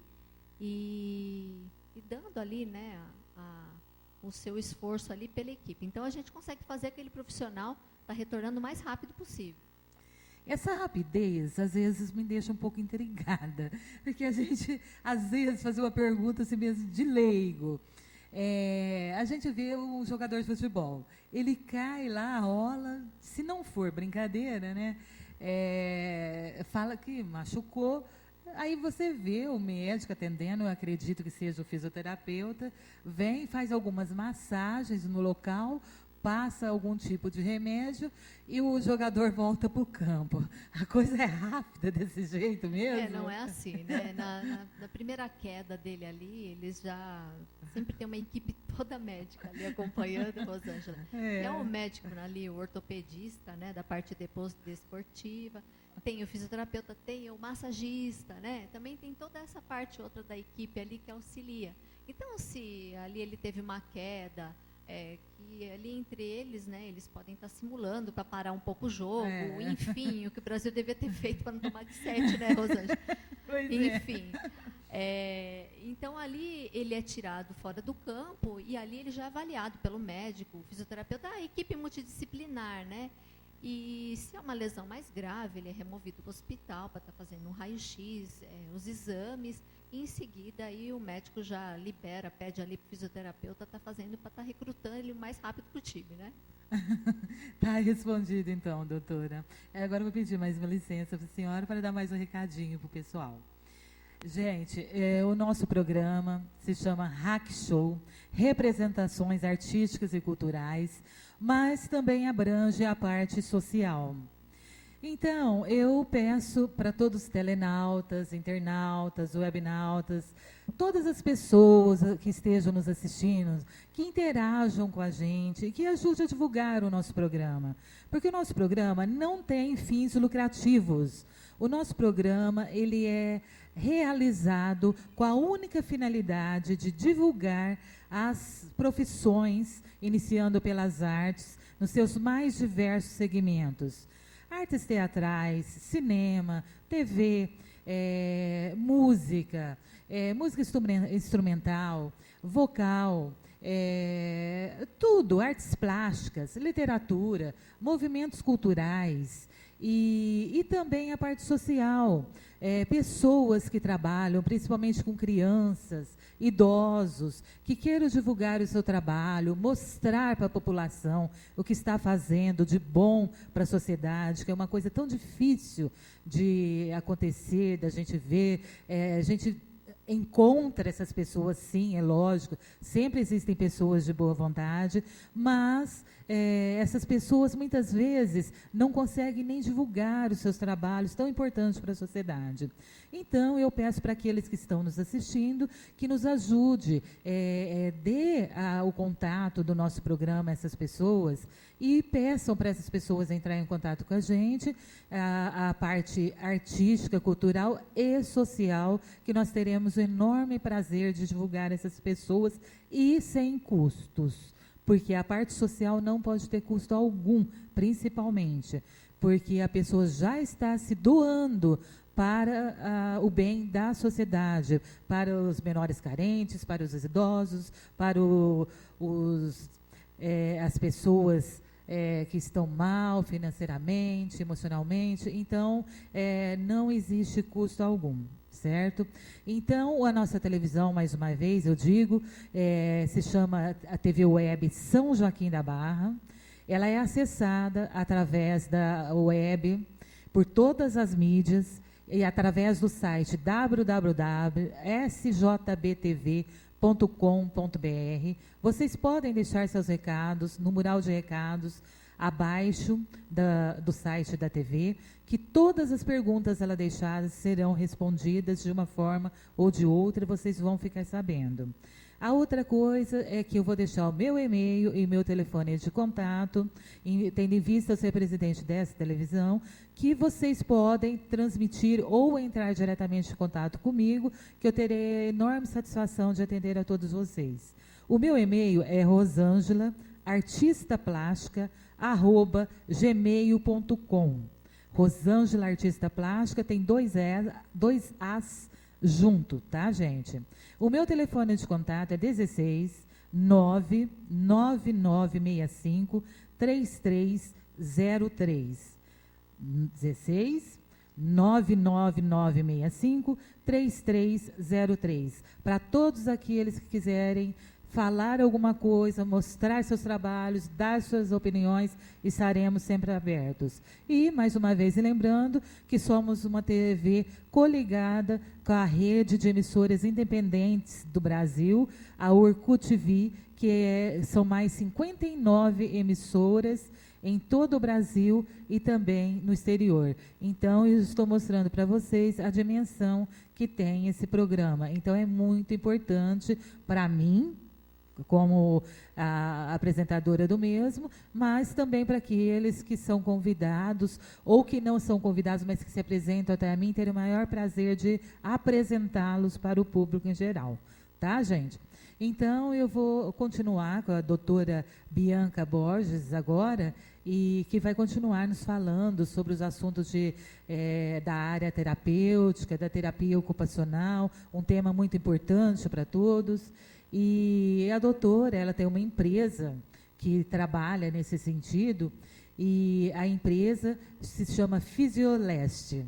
e dando ali, né, o seu esforço ali pela equipe. Então a gente consegue fazer aquele profissional estar retornando o mais rápido possível. Essa rapidez, às vezes, me deixa um pouco intrigada, porque a gente, às vezes, faz uma pergunta assim mesmo de leigo. A gente vê um jogador de futebol, ele cai lá, rola, se não for brincadeira, né? Fala que machucou, aí você vê o médico atendendo, eu acredito que seja o fisioterapeuta, vem, faz algumas massagens no local, passa algum tipo de remédio e o jogador volta para o campo. A coisa é rápida desse jeito mesmo? Não é assim, né? Na primeira queda dele ali, eles já sempre tem uma equipe toda médica ali acompanhando, Rosângela. É o médico ali, o ortopedista, né, da parte desportiva, tem o fisioterapeuta, tem o massagista, né? Também tem toda essa parte outra da equipe ali que auxilia. Então, se ali ele teve uma queda, que ali entre eles, né, eles podem estar simulando para parar um pouco o jogo, enfim, o que o Brasil devia ter feito para não tomar de 7, né, Rosângela? Enfim. Então, ali ele é tirado fora do campo e ali ele já é avaliado pelo médico, o fisioterapeuta, a equipe multidisciplinar, né? E se é uma lesão mais grave, ele é removido do hospital para estar fazendo um raio-x, os exames, e em seguida aí o médico já libera, pede ali para o fisioterapeuta estar fazendo para estar recrutando ele o mais rápido para o time, né? Está respondido então, doutora. Agora eu vou pedir mais uma licença para a senhora para dar mais um recadinho para o pessoal. Gente, o nosso programa se chama Hack Show, Representações Artísticas e Culturais, mas também abrange a parte social. Então, eu peço para todos os telenautas, internautas, webnautas, todas as pessoas que estejam nos assistindo, que interajam com a gente, que ajudem a divulgar o nosso programa. Porque o nosso programa não tem fins lucrativos. O nosso programa, ele é realizado com a única finalidade de divulgar as profissões, iniciando pelas artes, nos seus mais diversos segmentos. Artes teatrais, cinema, TV, música, música instrumental, vocal, tudo, artes plásticas, literatura, movimentos culturais e também a parte social. Pessoas que trabalham, principalmente com crianças, idosos, que queiram divulgar o seu trabalho, mostrar para a população o que está fazendo de bom para a sociedade, que é uma coisa tão difícil de acontecer, da gente ver, a gente encontra essas pessoas, sim, é lógico, sempre existem pessoas de boa vontade, mas essas pessoas muitas vezes não conseguem nem divulgar os seus trabalhos tão importantes para a sociedade. Então, eu peço para aqueles que estão nos assistindo que nos ajude, dê o contato do nosso programa a essas pessoas e peçam para essas pessoas entrarem em contato com a gente, a parte artística, cultural e social, que nós teremos o enorme prazer de divulgar essas pessoas e sem custos. Porque a parte social não pode ter custo algum, principalmente, porque a pessoa já está se doando para o bem da sociedade, para os menores carentes, para os idosos, para as pessoas que estão mal financeiramente, emocionalmente. Então, não existe custo algum. Certo? Então, a nossa televisão, mais uma vez, eu digo, se chama a TV Web São Joaquim da Barra. Ela é acessada através da web, por todas as mídias, e através do site www.sjbtv.com.br. Vocês podem deixar seus recados no mural de recados, abaixo do site da TV, que todas as perguntas ela deixadas serão respondidas de uma forma ou de outra, vocês vão ficar sabendo. A outra coisa é que eu vou deixar o meu e-mail e meu telefone de contato, tendo em vista ser presidente dessa televisão, que vocês podem transmitir ou entrar diretamente em contato comigo, que eu terei enorme satisfação de atender a todos vocês. O meu e-mail é rosangelaartistaplástica@gmail.com. Rosângela Artista Plástica tem dois As junto, tá, gente? O meu telefone de contato é 16 99965 3303. 16 99965 3303. Para todos aqueles que quiserem falar alguma coisa, mostrar seus trabalhos, dar suas opiniões, estaremos sempre abertos. E, mais uma vez, lembrando que somos uma TV coligada com a rede de emissoras independentes do Brasil, a Orkut TV, são mais 59 emissoras em todo o Brasil e também no exterior. Então, eu estou mostrando para vocês a dimensão que tem esse programa. Então, é muito importante para mim, como a apresentadora do mesmo, mas também para aqueles que são convidados ou que não são convidados, mas que se apresentam até a mim, ter o maior prazer de apresentá-los para o público em geral. Tá, gente? Então, eu vou continuar com a doutora Bianca Borges agora, e que vai continuar nos falando sobre os assuntos da área terapêutica, da terapia ocupacional, um tema muito importante para todos. E a doutora, ela tem uma empresa que trabalha nesse sentido, e a empresa se chama Fisioleste.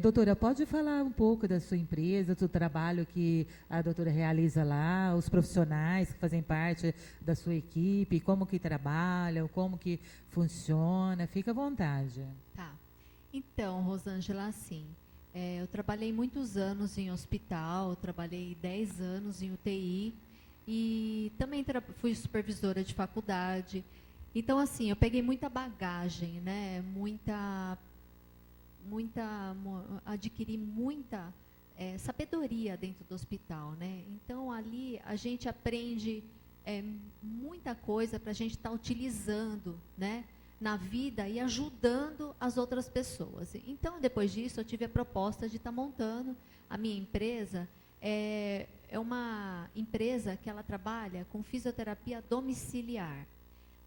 Doutora, pode falar um pouco da sua empresa, do trabalho que a doutora realiza lá, os profissionais que fazem parte da sua equipe, como que trabalham, como que funciona? Fica à vontade. Tá. Então, Rosângela, assim, eu trabalhei muitos anos em hospital, trabalhei 10 anos em UTI e também fui supervisora de faculdade. Então, assim, eu peguei muita bagagem, né? Adquiri muita sabedoria dentro do hospital, né? Então, ali a gente aprende muita coisa para a gente estar utilizando, né, na vida e ajudando as outras pessoas. Então, depois disso, eu tive a proposta de estar montando a minha empresa. É uma empresa que ela trabalha com fisioterapia domiciliar,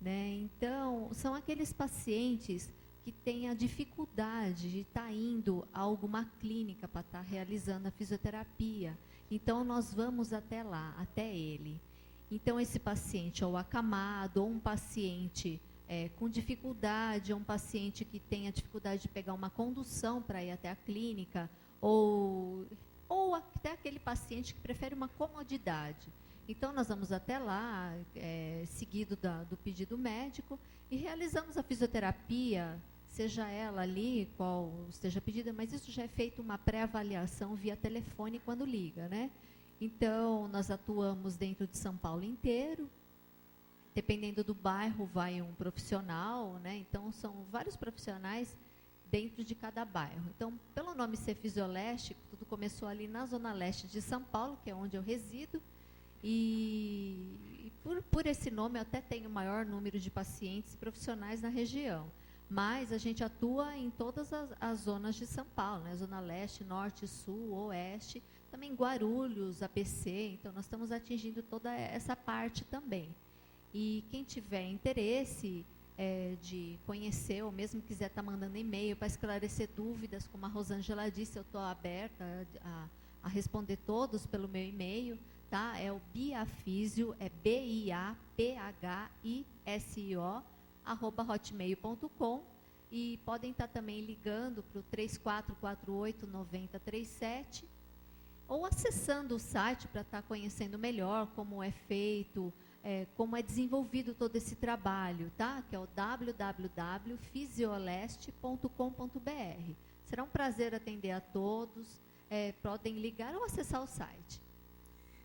né? Então, são aqueles pacientes que têm a dificuldade de estar indo a alguma clínica para estar realizando a fisioterapia. Então, nós vamos até lá, até ele. Então, esse paciente ou acamado, ou um paciente com dificuldade, ou um paciente que tem a dificuldade de pegar uma condução para ir até a clínica, ou até aquele paciente que prefere uma comodidade. Então, nós vamos até lá, seguido do pedido médico, e realizamos a fisioterapia, seja ela ali, qual esteja pedida, mas isso já é feito uma pré-avaliação via telefone quando liga, né? Então, nós atuamos dentro de São Paulo inteiro, dependendo do bairro vai um profissional, né? Então, são vários profissionais dentro de cada bairro. Então, pelo nome ser Fisioleste, tudo começou ali na zona leste de São Paulo, que é onde eu resido, e por esse nome eu até tenho o maior número de pacientes e profissionais na região. Mas a gente atua em todas as zonas de São Paulo, né? Zona Leste, Norte, Sul, Oeste, também Guarulhos, ABC, então nós estamos atingindo toda essa parte também. E quem tiver interesse de conhecer, ou mesmo quiser estar mandando e-mail para esclarecer dúvidas, como a Rosângela disse, eu estou aberta a responder todos pelo meu e-mail, tá? É o biafisio, é BIAPHISIO, @hotmail.com, e podem estar também ligando para o 3448-9037 ou acessando o site para estar conhecendo melhor como é feito, como é desenvolvido todo esse trabalho, tá? Que é o www.fisioleste.com.br. Será um prazer atender a todos, podem ligar ou acessar o site.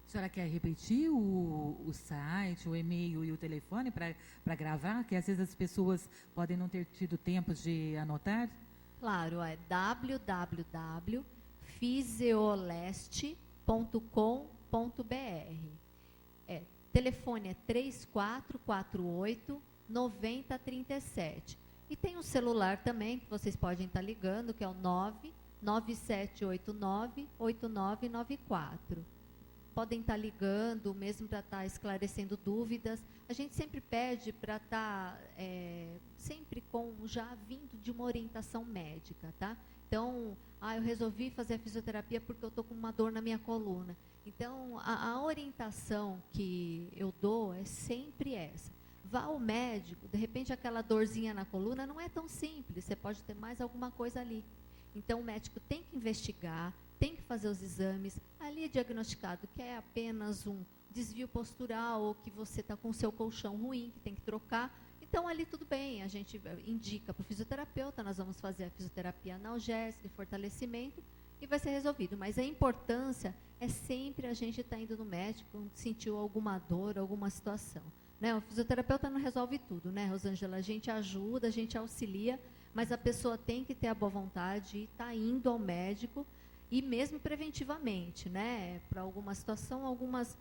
A senhora quer repetir o site, o e-mail e o telefone para gravar? Que às vezes as pessoas podem não ter tido tempo de anotar? Claro, é www.fisioleste.com.br. Telefone é 3448-9037. E tem um celular também, que vocês podem estar ligando, que é o 99789-8994. Podem estar ligando, mesmo para estar esclarecendo dúvidas. A gente sempre pede para estar sempre já vindo de uma orientação médica, tá? Então, eu resolvi fazer a fisioterapia porque eu estou com uma dor na minha coluna. Então, a orientação que eu dou é sempre essa. Vá ao médico, de repente aquela dorzinha na coluna não é tão simples, você pode ter mais alguma coisa ali. Então, o médico tem que investigar, tem que fazer os exames. Ali é diagnosticado que é apenas um desvio postural ou que você está com o seu colchão ruim, que tem que trocar. Então, ali tudo bem, a gente indica para o fisioterapeuta, nós vamos fazer a fisioterapia analgésica, fortalecimento, e vai ser resolvido. Mas a importância é sempre a gente estar indo no médico quando sentiu alguma dor, alguma situação. Né? O fisioterapeuta não resolve tudo, né, Rosângela? A gente ajuda, a gente auxilia, mas a pessoa tem que ter a boa vontade e estar indo ao médico, e mesmo preventivamente, né, para alguma situação, algumas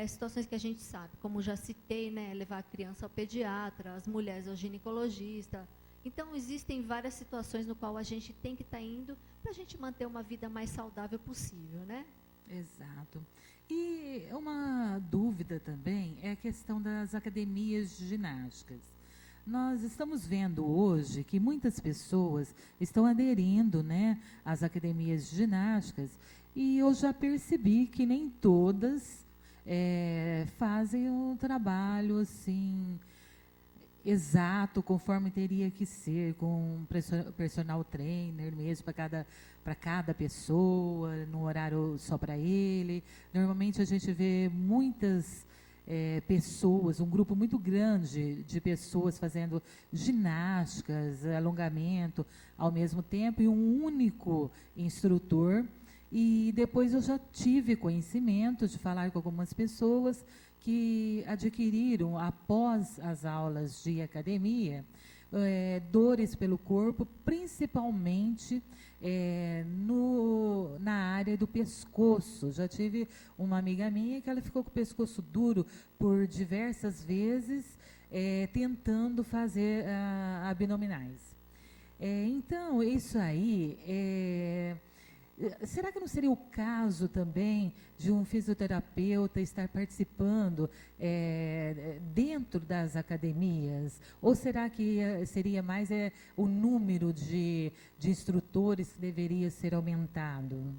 situações que a gente sabe, como já citei, né, levar a criança ao pediatra, as mulheres ao ginecologista. Então, existem várias situações no qual a gente tem que estar indo para a gente manter uma vida mais saudável possível, né? Exato. E uma dúvida também é a questão das academias ginásticas. Nós estamos vendo hoje que muitas pessoas estão aderindo, né, às academias ginásticas, e eu já percebi que nem todas fazem um trabalho assim exato, conforme teria que ser, com um personal trainer mesmo para cada pessoa, no horário só para ele. Normalmente a gente vê muitas pessoas, um grupo muito grande de pessoas fazendo ginásticas, alongamento ao mesmo tempo, e um único instrutor. E depois eu já tive conhecimento de falar com algumas pessoas que adquiriram, após as aulas de academia, dores pelo corpo, principalmente na área do pescoço. Já tive uma amiga minha que ela ficou com o pescoço duro por diversas vezes, tentando fazer abdominais. Então, isso aí será que não seria o caso também de um fisioterapeuta estar participando dentro das academias? Ou será que seria mais o número de instrutores que deveria ser aumentado?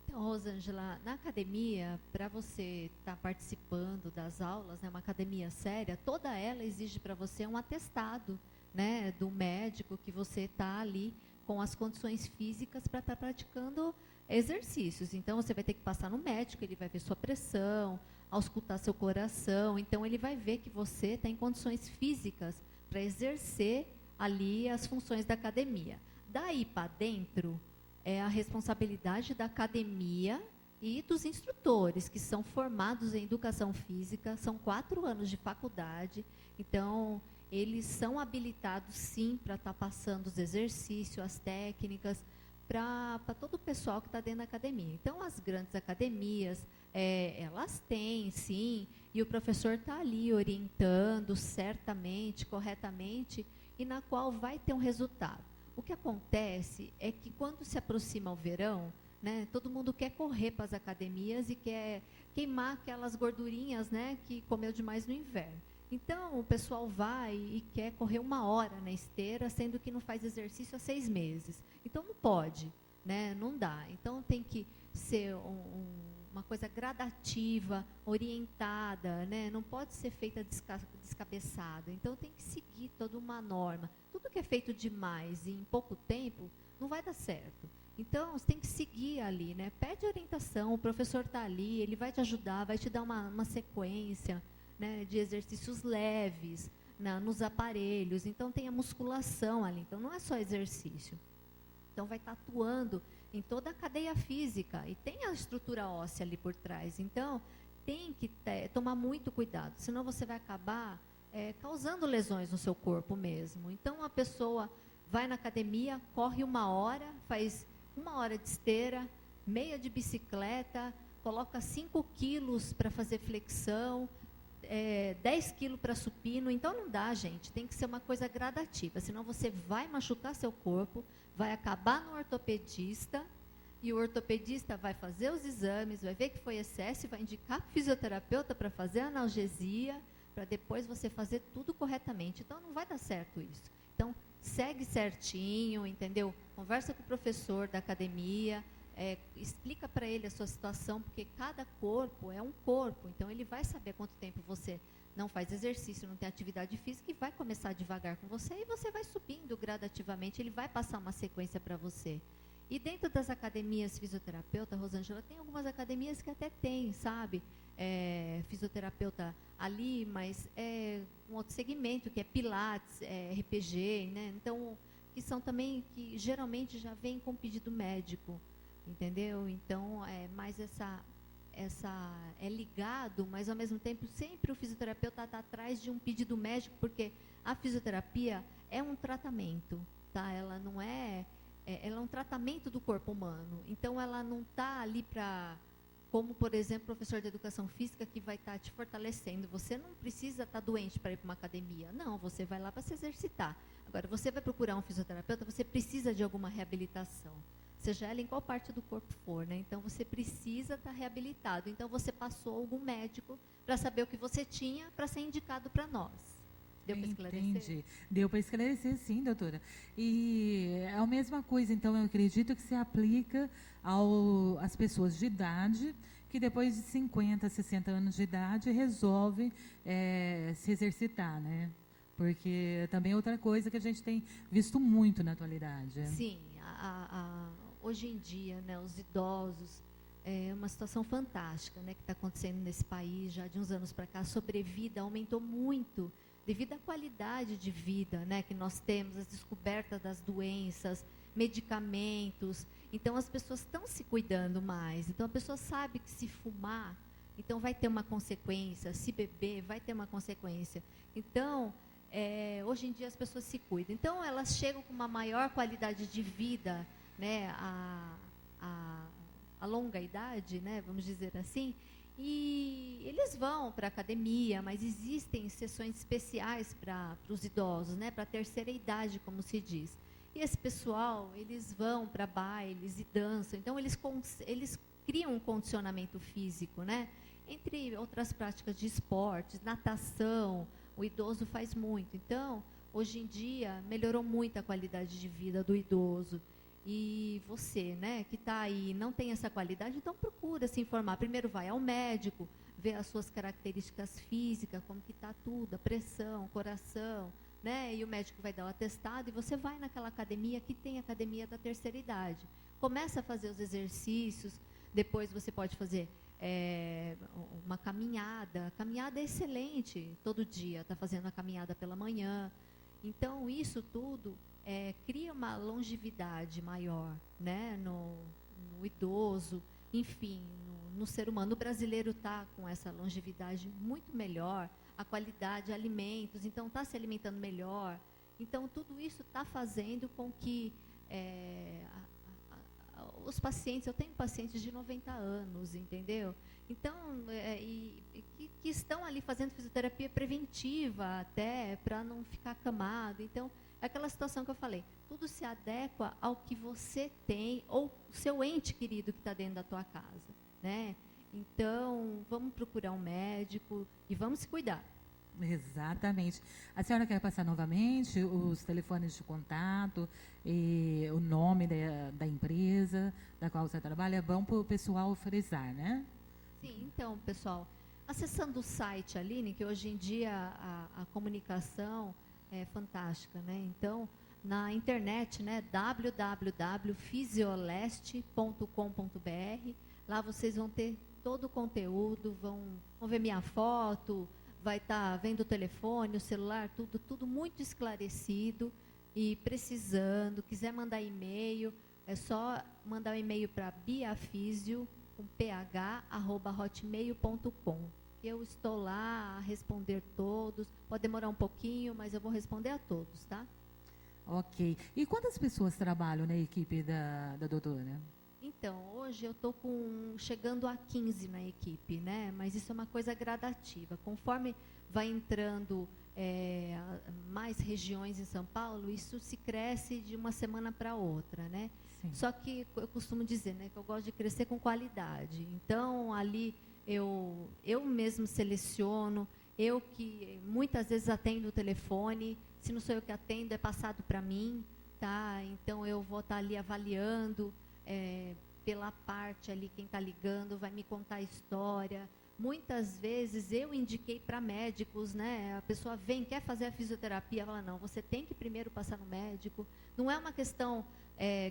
Então, Rosângela, na academia, para você estar participando das aulas, né, uma academia séria, toda ela exige para você um atestado, né, do médico que você está ali com as condições físicas para estar praticando exercícios. Então, você vai ter que passar no médico, ele vai ver sua pressão, auscultar seu coração. Então, ele vai ver que você está em condições físicas para exercer ali as funções da academia. Daí para dentro, é a responsabilidade da academia e dos instrutores, que são formados em educação física, são 4 anos de faculdade. Então, eles são habilitados, sim, para estar passando os exercícios, as técnicas, para todo o pessoal que está dentro da academia. Então, as grandes academias, elas têm, sim, e o professor está ali orientando certamente, corretamente, e na qual vai ter um resultado. O que acontece é que quando se aproxima o verão, né, todo mundo quer correr para as academias e quer queimar aquelas gordurinhas, né, que comeu demais no inverno. Então, o pessoal vai e quer correr 1 hora na esteira, sendo que não faz exercício há 6 meses. Então, não pode, né? Não dá. Então, tem que ser uma coisa gradativa, orientada, né? Não pode ser feita descabeçada. Então, tem que seguir toda uma norma. Tudo que é feito demais e em pouco tempo, não vai dar certo. Então, você tem que seguir ali, né? Pede orientação, o professor está ali, ele vai te ajudar, vai te dar uma sequência, né, de exercícios leves nos aparelhos. Então, tem a musculação ali. Então, não é só exercício. Então, vai estar atuando em toda a cadeia física e tem a estrutura óssea ali por trás. Então, tem que tomar muito cuidado, senão você vai acabar causando lesões no seu corpo mesmo. Então, a pessoa vai na academia, corre 1 hora, faz 1 hora de esteira, meia de bicicleta, coloca 5 quilos para fazer flexão, 10 quilos para supino. Então, não dá, gente. Tem que ser uma coisa gradativa, senão você vai machucar seu corpo, vai acabar no ortopedista, e o ortopedista vai fazer os exames, vai ver que foi excesso, vai indicar para o fisioterapeuta para fazer analgesia, para depois você fazer tudo corretamente. Então, não vai dar certo isso. Então, segue certinho, entendeu? Conversa com o professor da academia, explica para ele a sua situação, porque cada corpo é um corpo. Então, ele vai saber quanto tempo você não faz exercício, não tem atividade física, e vai começar devagar com você, e você vai subindo gradativamente, ele vai passar uma sequência para você. E dentro das academias fisioterapeuta, Rosângela, tem algumas academias que até tem, sabe, fisioterapeuta ali, mas um outro segmento, que é Pilates, RPG, né? Então, que são também, que geralmente já vem com pedido médico. entendeu? Então, mais é ligado, mas ao mesmo tempo sempre o fisioterapeuta está atrás de um pedido médico, porque a fisioterapia é um tratamento, tá? Ela não ela é um tratamento do corpo humano. Então ela não está ali para, como por exemplo, o professor de educação física que vai estar te fortalecendo. Você não precisa estar doente para ir para uma academia. Não, você vai lá para se exercitar. Agora, você vai procurar um fisioterapeuta, você precisa de alguma reabilitação. Seja ela em qual parte do corpo for, né? Então, você precisa estar reabilitado. Então, você passou algum médico para saber o que você tinha para ser indicado para nós. Deu para esclarecer? Entendi. Deu para esclarecer, sim, doutora. E é a mesma coisa, então, eu acredito que se aplica às pessoas de idade, que depois de 50, 60 anos de idade, resolvem se exercitar, né? Porque também é outra coisa que a gente tem visto muito na atualidade. Sim, hoje em dia, né, os idosos, é uma situação fantástica, né, que está acontecendo nesse país já de uns anos para cá. A sobrevida aumentou muito devido à qualidade de vida, né, que nós temos, as descobertas das doenças, medicamentos. Então, as pessoas estão se cuidando mais. Então, a pessoa sabe que se fumar, então vai ter uma consequência. Se beber, vai ter uma consequência. Então, hoje em dia as pessoas se cuidam. Então, elas chegam com uma maior qualidade de vida, né, a longa idade, né, vamos dizer assim, e eles vão para a academia, mas existem sessões especiais para os idosos, né, para a terceira idade, como se diz. E esse pessoal, eles vão para bailes e dançam, então eles criam um condicionamento físico, né, entre outras práticas de esportes, natação, o idoso faz muito. Então, hoje em dia, melhorou muito a qualidade de vida do idoso. E você, né, que está aí, não tem essa qualidade, então procura se informar. Primeiro vai ao médico, ver as suas características físicas, como que está tudo, a pressão, coração, né, e o médico vai dar o atestado, e você vai naquela academia que tem academia da terceira idade. Começa a fazer os exercícios, depois você pode fazer uma caminhada. A caminhada é excelente, todo dia, está fazendo a caminhada pela manhã. Então, isso tudo cria uma longevidade maior, né, no idoso, enfim, no ser humano. O brasileiro está com essa longevidade muito melhor, a qualidade, alimentos, então está se alimentando melhor. Então, tudo isso está fazendo com que os pacientes, eu tenho pacientes de 90 anos, entendeu? Então, que estão ali fazendo fisioterapia preventiva até, para não ficar acamado. Então, é aquela situação que eu falei, tudo se adequa ao que você tem, ou o seu ente querido que está dentro da tua casa, né? Então, vamos procurar um médico e vamos se cuidar. Exatamente. A senhora quer passar novamente os telefones de contato, e o nome da empresa da qual você trabalha? É bom para o pessoal frisar, né? Sim, então, pessoal, acessando o site, Aline, que hoje em dia a comunicação é fantástica, né? Então, na internet, né, www.fisioleste.com.br, lá vocês vão ter todo o conteúdo, vão ver minha foto, vai estar vendo o telefone, o celular, tudo muito esclarecido. E precisando, quiser mandar e-mail, é só mandar um e-mail para biafisio@hotmail.com. Eu estou lá a responder todos. Pode demorar um pouquinho, mas eu vou responder a todos, tá? Ok. E quantas pessoas trabalham na equipe da doutora? Então, hoje eu estou chegando a 15 na equipe, né? Mas isso é uma coisa gradativa. Conforme vai entrando mais regiões em São Paulo, isso se cresce de uma semana para outra, né? Sim. Só que eu costumo dizer, né, que eu gosto de crescer com qualidade. Então, ali eu mesmo seleciono, eu que muitas vezes atendo o telefone, se não sou eu que atendo, é passado para mim, tá? Então, eu vou estar ali avaliando, pela parte ali, quem está ligando vai me contar a história. Muitas vezes eu indiquei para médicos, né? A pessoa vem, quer fazer a fisioterapia, fala, não, você tem que primeiro passar no médico. Não é uma questão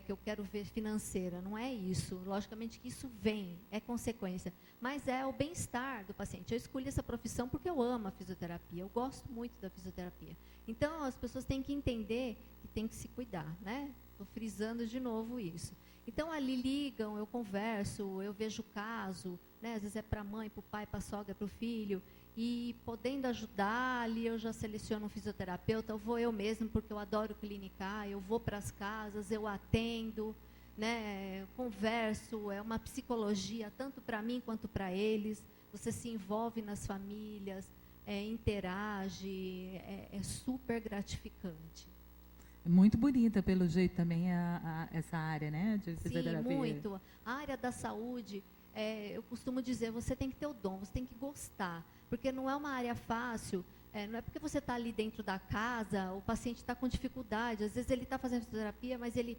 que eu quero ver financeira, não é isso. Logicamente que isso vem, é consequência. Mas é o bem-estar do paciente. Eu escolhi essa profissão porque eu amo a fisioterapia, eu gosto muito da fisioterapia. Então, as pessoas têm que entender que tem que se cuidar, né? Estou frisando de novo isso. Então, ali ligam, eu converso, eu vejo o caso, né? Às vezes é para a mãe, para o pai, para a sogra, para o filho. E podendo ajudar, ali eu já seleciono um fisioterapeuta, eu vou eu mesmo, porque eu adoro clinicar, eu vou para as casas, eu atendo, né? Converso, é uma psicologia, tanto para mim quanto para eles. Você se envolve nas famílias, interage, é super gratificante. Muito bonita, pelo jeito, também, essa área, né, de fisioterapia. Sim, muito. A área da saúde, eu costumo dizer, você tem que ter o dom, você tem que gostar, porque não é uma área fácil, não é porque você está ali dentro da casa, o paciente está com dificuldade, às vezes ele está fazendo fisioterapia, mas ele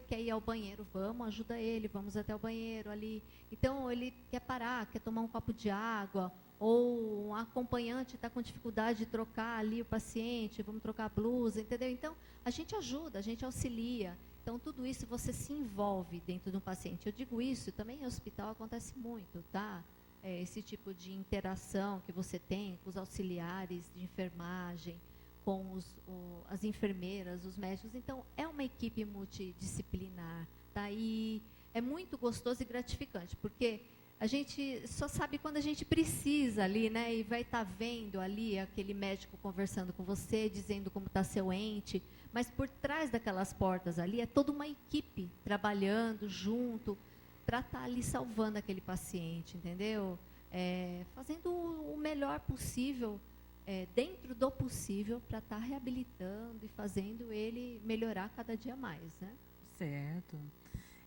quer ir ao banheiro, vamos, ajuda ele, vamos até o banheiro ali. Então, ele quer parar, quer tomar um copo de água, ou um acompanhante está com dificuldade de trocar ali o paciente, vamos trocar a blusa, entendeu? Então, a gente ajuda, a gente auxilia. Então, tudo isso você se envolve dentro de um paciente. Eu digo isso, também em hospital acontece muito, tá? Esse tipo de interação que você tem com os auxiliares de enfermagem, com as enfermeiras, os médicos. Então, é uma equipe multidisciplinar, tá? E é muito gostoso e gratificante, porque a gente só sabe quando a gente precisa ali, né? E vai estar vendo ali aquele médico conversando com você, dizendo como está seu ente. Mas por trás daquelas portas ali, é toda uma equipe trabalhando junto para estar ali salvando aquele paciente, entendeu? Fazendo o melhor possível, dentro do possível, para estar reabilitando e fazendo ele melhorar cada dia mais, né? Certo.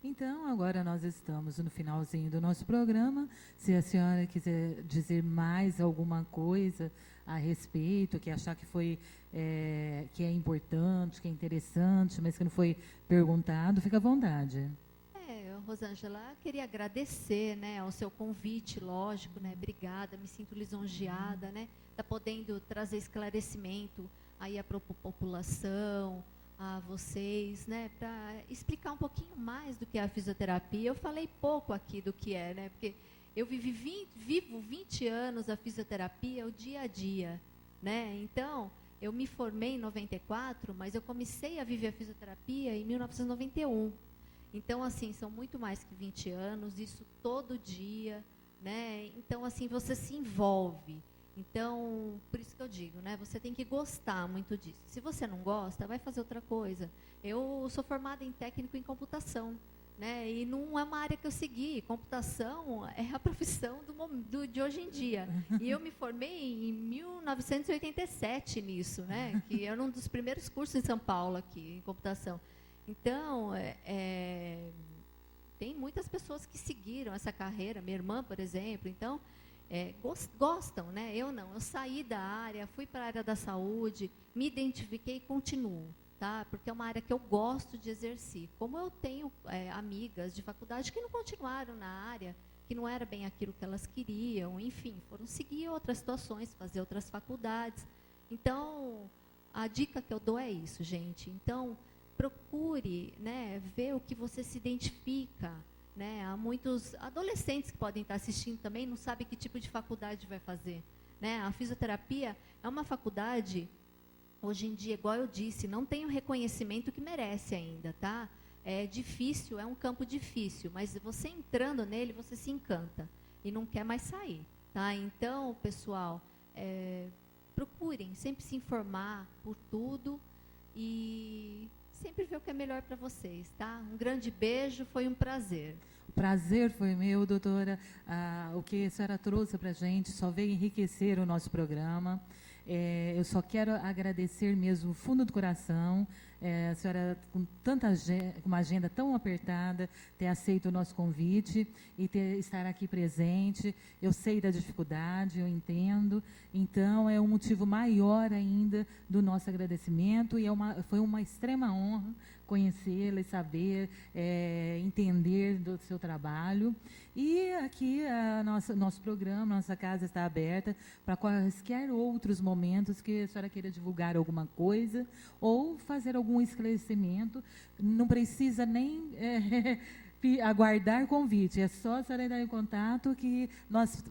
Então, agora nós estamos no finalzinho do nosso programa. Se a senhora quiser dizer mais alguma coisa a respeito, que achar que foi que é importante, que é interessante, mas que não foi perguntado, fica à vontade. Rosângela, queria agradecer, né, ao seu convite, lógico, né, obrigada, me sinto lisonjeada, né, tá podendo trazer esclarecimento aí à população, a vocês, né, para explicar um pouquinho mais do que é a fisioterapia. Eu falei pouco aqui do que é, né, porque eu vivo 20 anos a fisioterapia, o dia a dia, né, então, eu me formei em 94, mas eu comecei a viver a fisioterapia em 1991. Então, assim, são muito mais que 20 anos, isso todo dia, né? Então, assim, você se envolve. Então, por isso que eu digo, né? Você tem que gostar muito disso. Se você não gosta, vai fazer outra coisa. Eu sou formada em técnico em computação, né? E não é uma área que eu segui. Computação é a profissão de hoje em dia. E eu me formei em 1987 nisso, né? Que era um dos primeiros cursos em São Paulo aqui, em computação. Então, tem muitas pessoas que seguiram essa carreira, minha irmã, por exemplo, então, gostam, né? Eu não, eu saí da área, fui para a área da saúde, me identifiquei e continuo, tá? Porque é uma área que eu gosto de exercer. Como eu tenho amigas de faculdade que não continuaram na área, que não era bem aquilo que elas queriam, enfim, foram seguir outras situações, fazer outras faculdades. Então, a dica que eu dou é isso, gente. Então, procure, né, ver o que você se identifica, né? Há muitos adolescentes que podem estar assistindo também, não sabem que tipo de faculdade vai fazer, né? A fisioterapia é uma faculdade, hoje em dia, igual eu disse, não tem o reconhecimento que merece ainda, tá? É difícil, é um campo difícil, mas você entrando nele, você se encanta e não quer mais sair, tá? Então, pessoal, procurem sempre se informar por tudo e sempre ver o que é melhor para vocês, tá? Um grande beijo, foi um prazer. O prazer foi meu, doutora. O que a senhora trouxe para a gente só veio enriquecer o nosso programa. Eu só quero agradecer mesmo, do fundo do coração, a senhora, com uma agenda tão apertada, ter aceito o nosso convite e estar aqui presente. Eu sei da dificuldade, eu entendo. Então, é um motivo maior ainda do nosso agradecimento e foi uma extrema honra conhecê-la e saber, entender do seu trabalho. E aqui, nosso programa, nossa casa está aberta para quaisquer outros momentos que a senhora queira divulgar alguma coisa ou fazer algum esclarecimento. Não precisa nem aguardar convite, é só a senhora entrar em contato que nós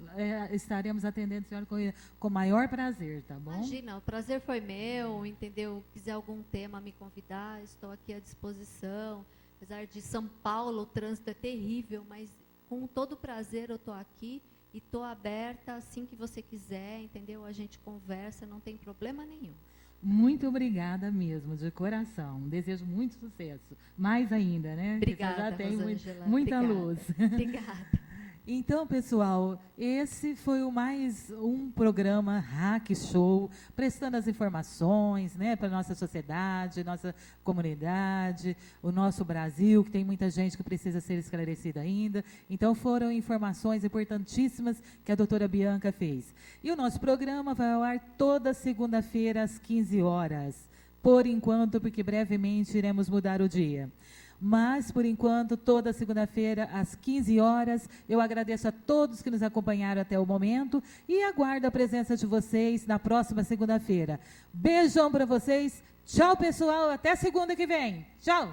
estaremos atendendo a senhora com o maior prazer, tá bom? Imagina, o prazer foi meu, entendeu? Quiser algum tema me convidar, estou aqui à disposição. Apesar de São Paulo, o trânsito é terrível, mas com todo prazer eu estou aqui e estou aberta assim que você quiser, entendeu? A gente conversa, não tem problema nenhum. Muito obrigada mesmo, de coração. Desejo muito sucesso. Mais ainda, né? Obrigada, Porque você já tem Rosângela. muita Obrigada. luz. Obrigada. Então, pessoal, esse foi mais um programa Hack Show, prestando as informações, né, para a nossa sociedade, nossa comunidade, o nosso Brasil, que tem muita gente que precisa ser esclarecida ainda. Então, foram informações importantíssimas que a doutora Bianca fez. E o nosso programa vai ao ar toda segunda-feira, às 15 horas. Por enquanto, porque brevemente iremos mudar o dia. Mas, por enquanto, toda segunda-feira, às 15 horas, eu agradeço a todos que nos acompanharam até o momento e aguardo a presença de vocês na próxima segunda-feira. Beijão para vocês. Tchau, pessoal. Até segunda que vem. Tchau.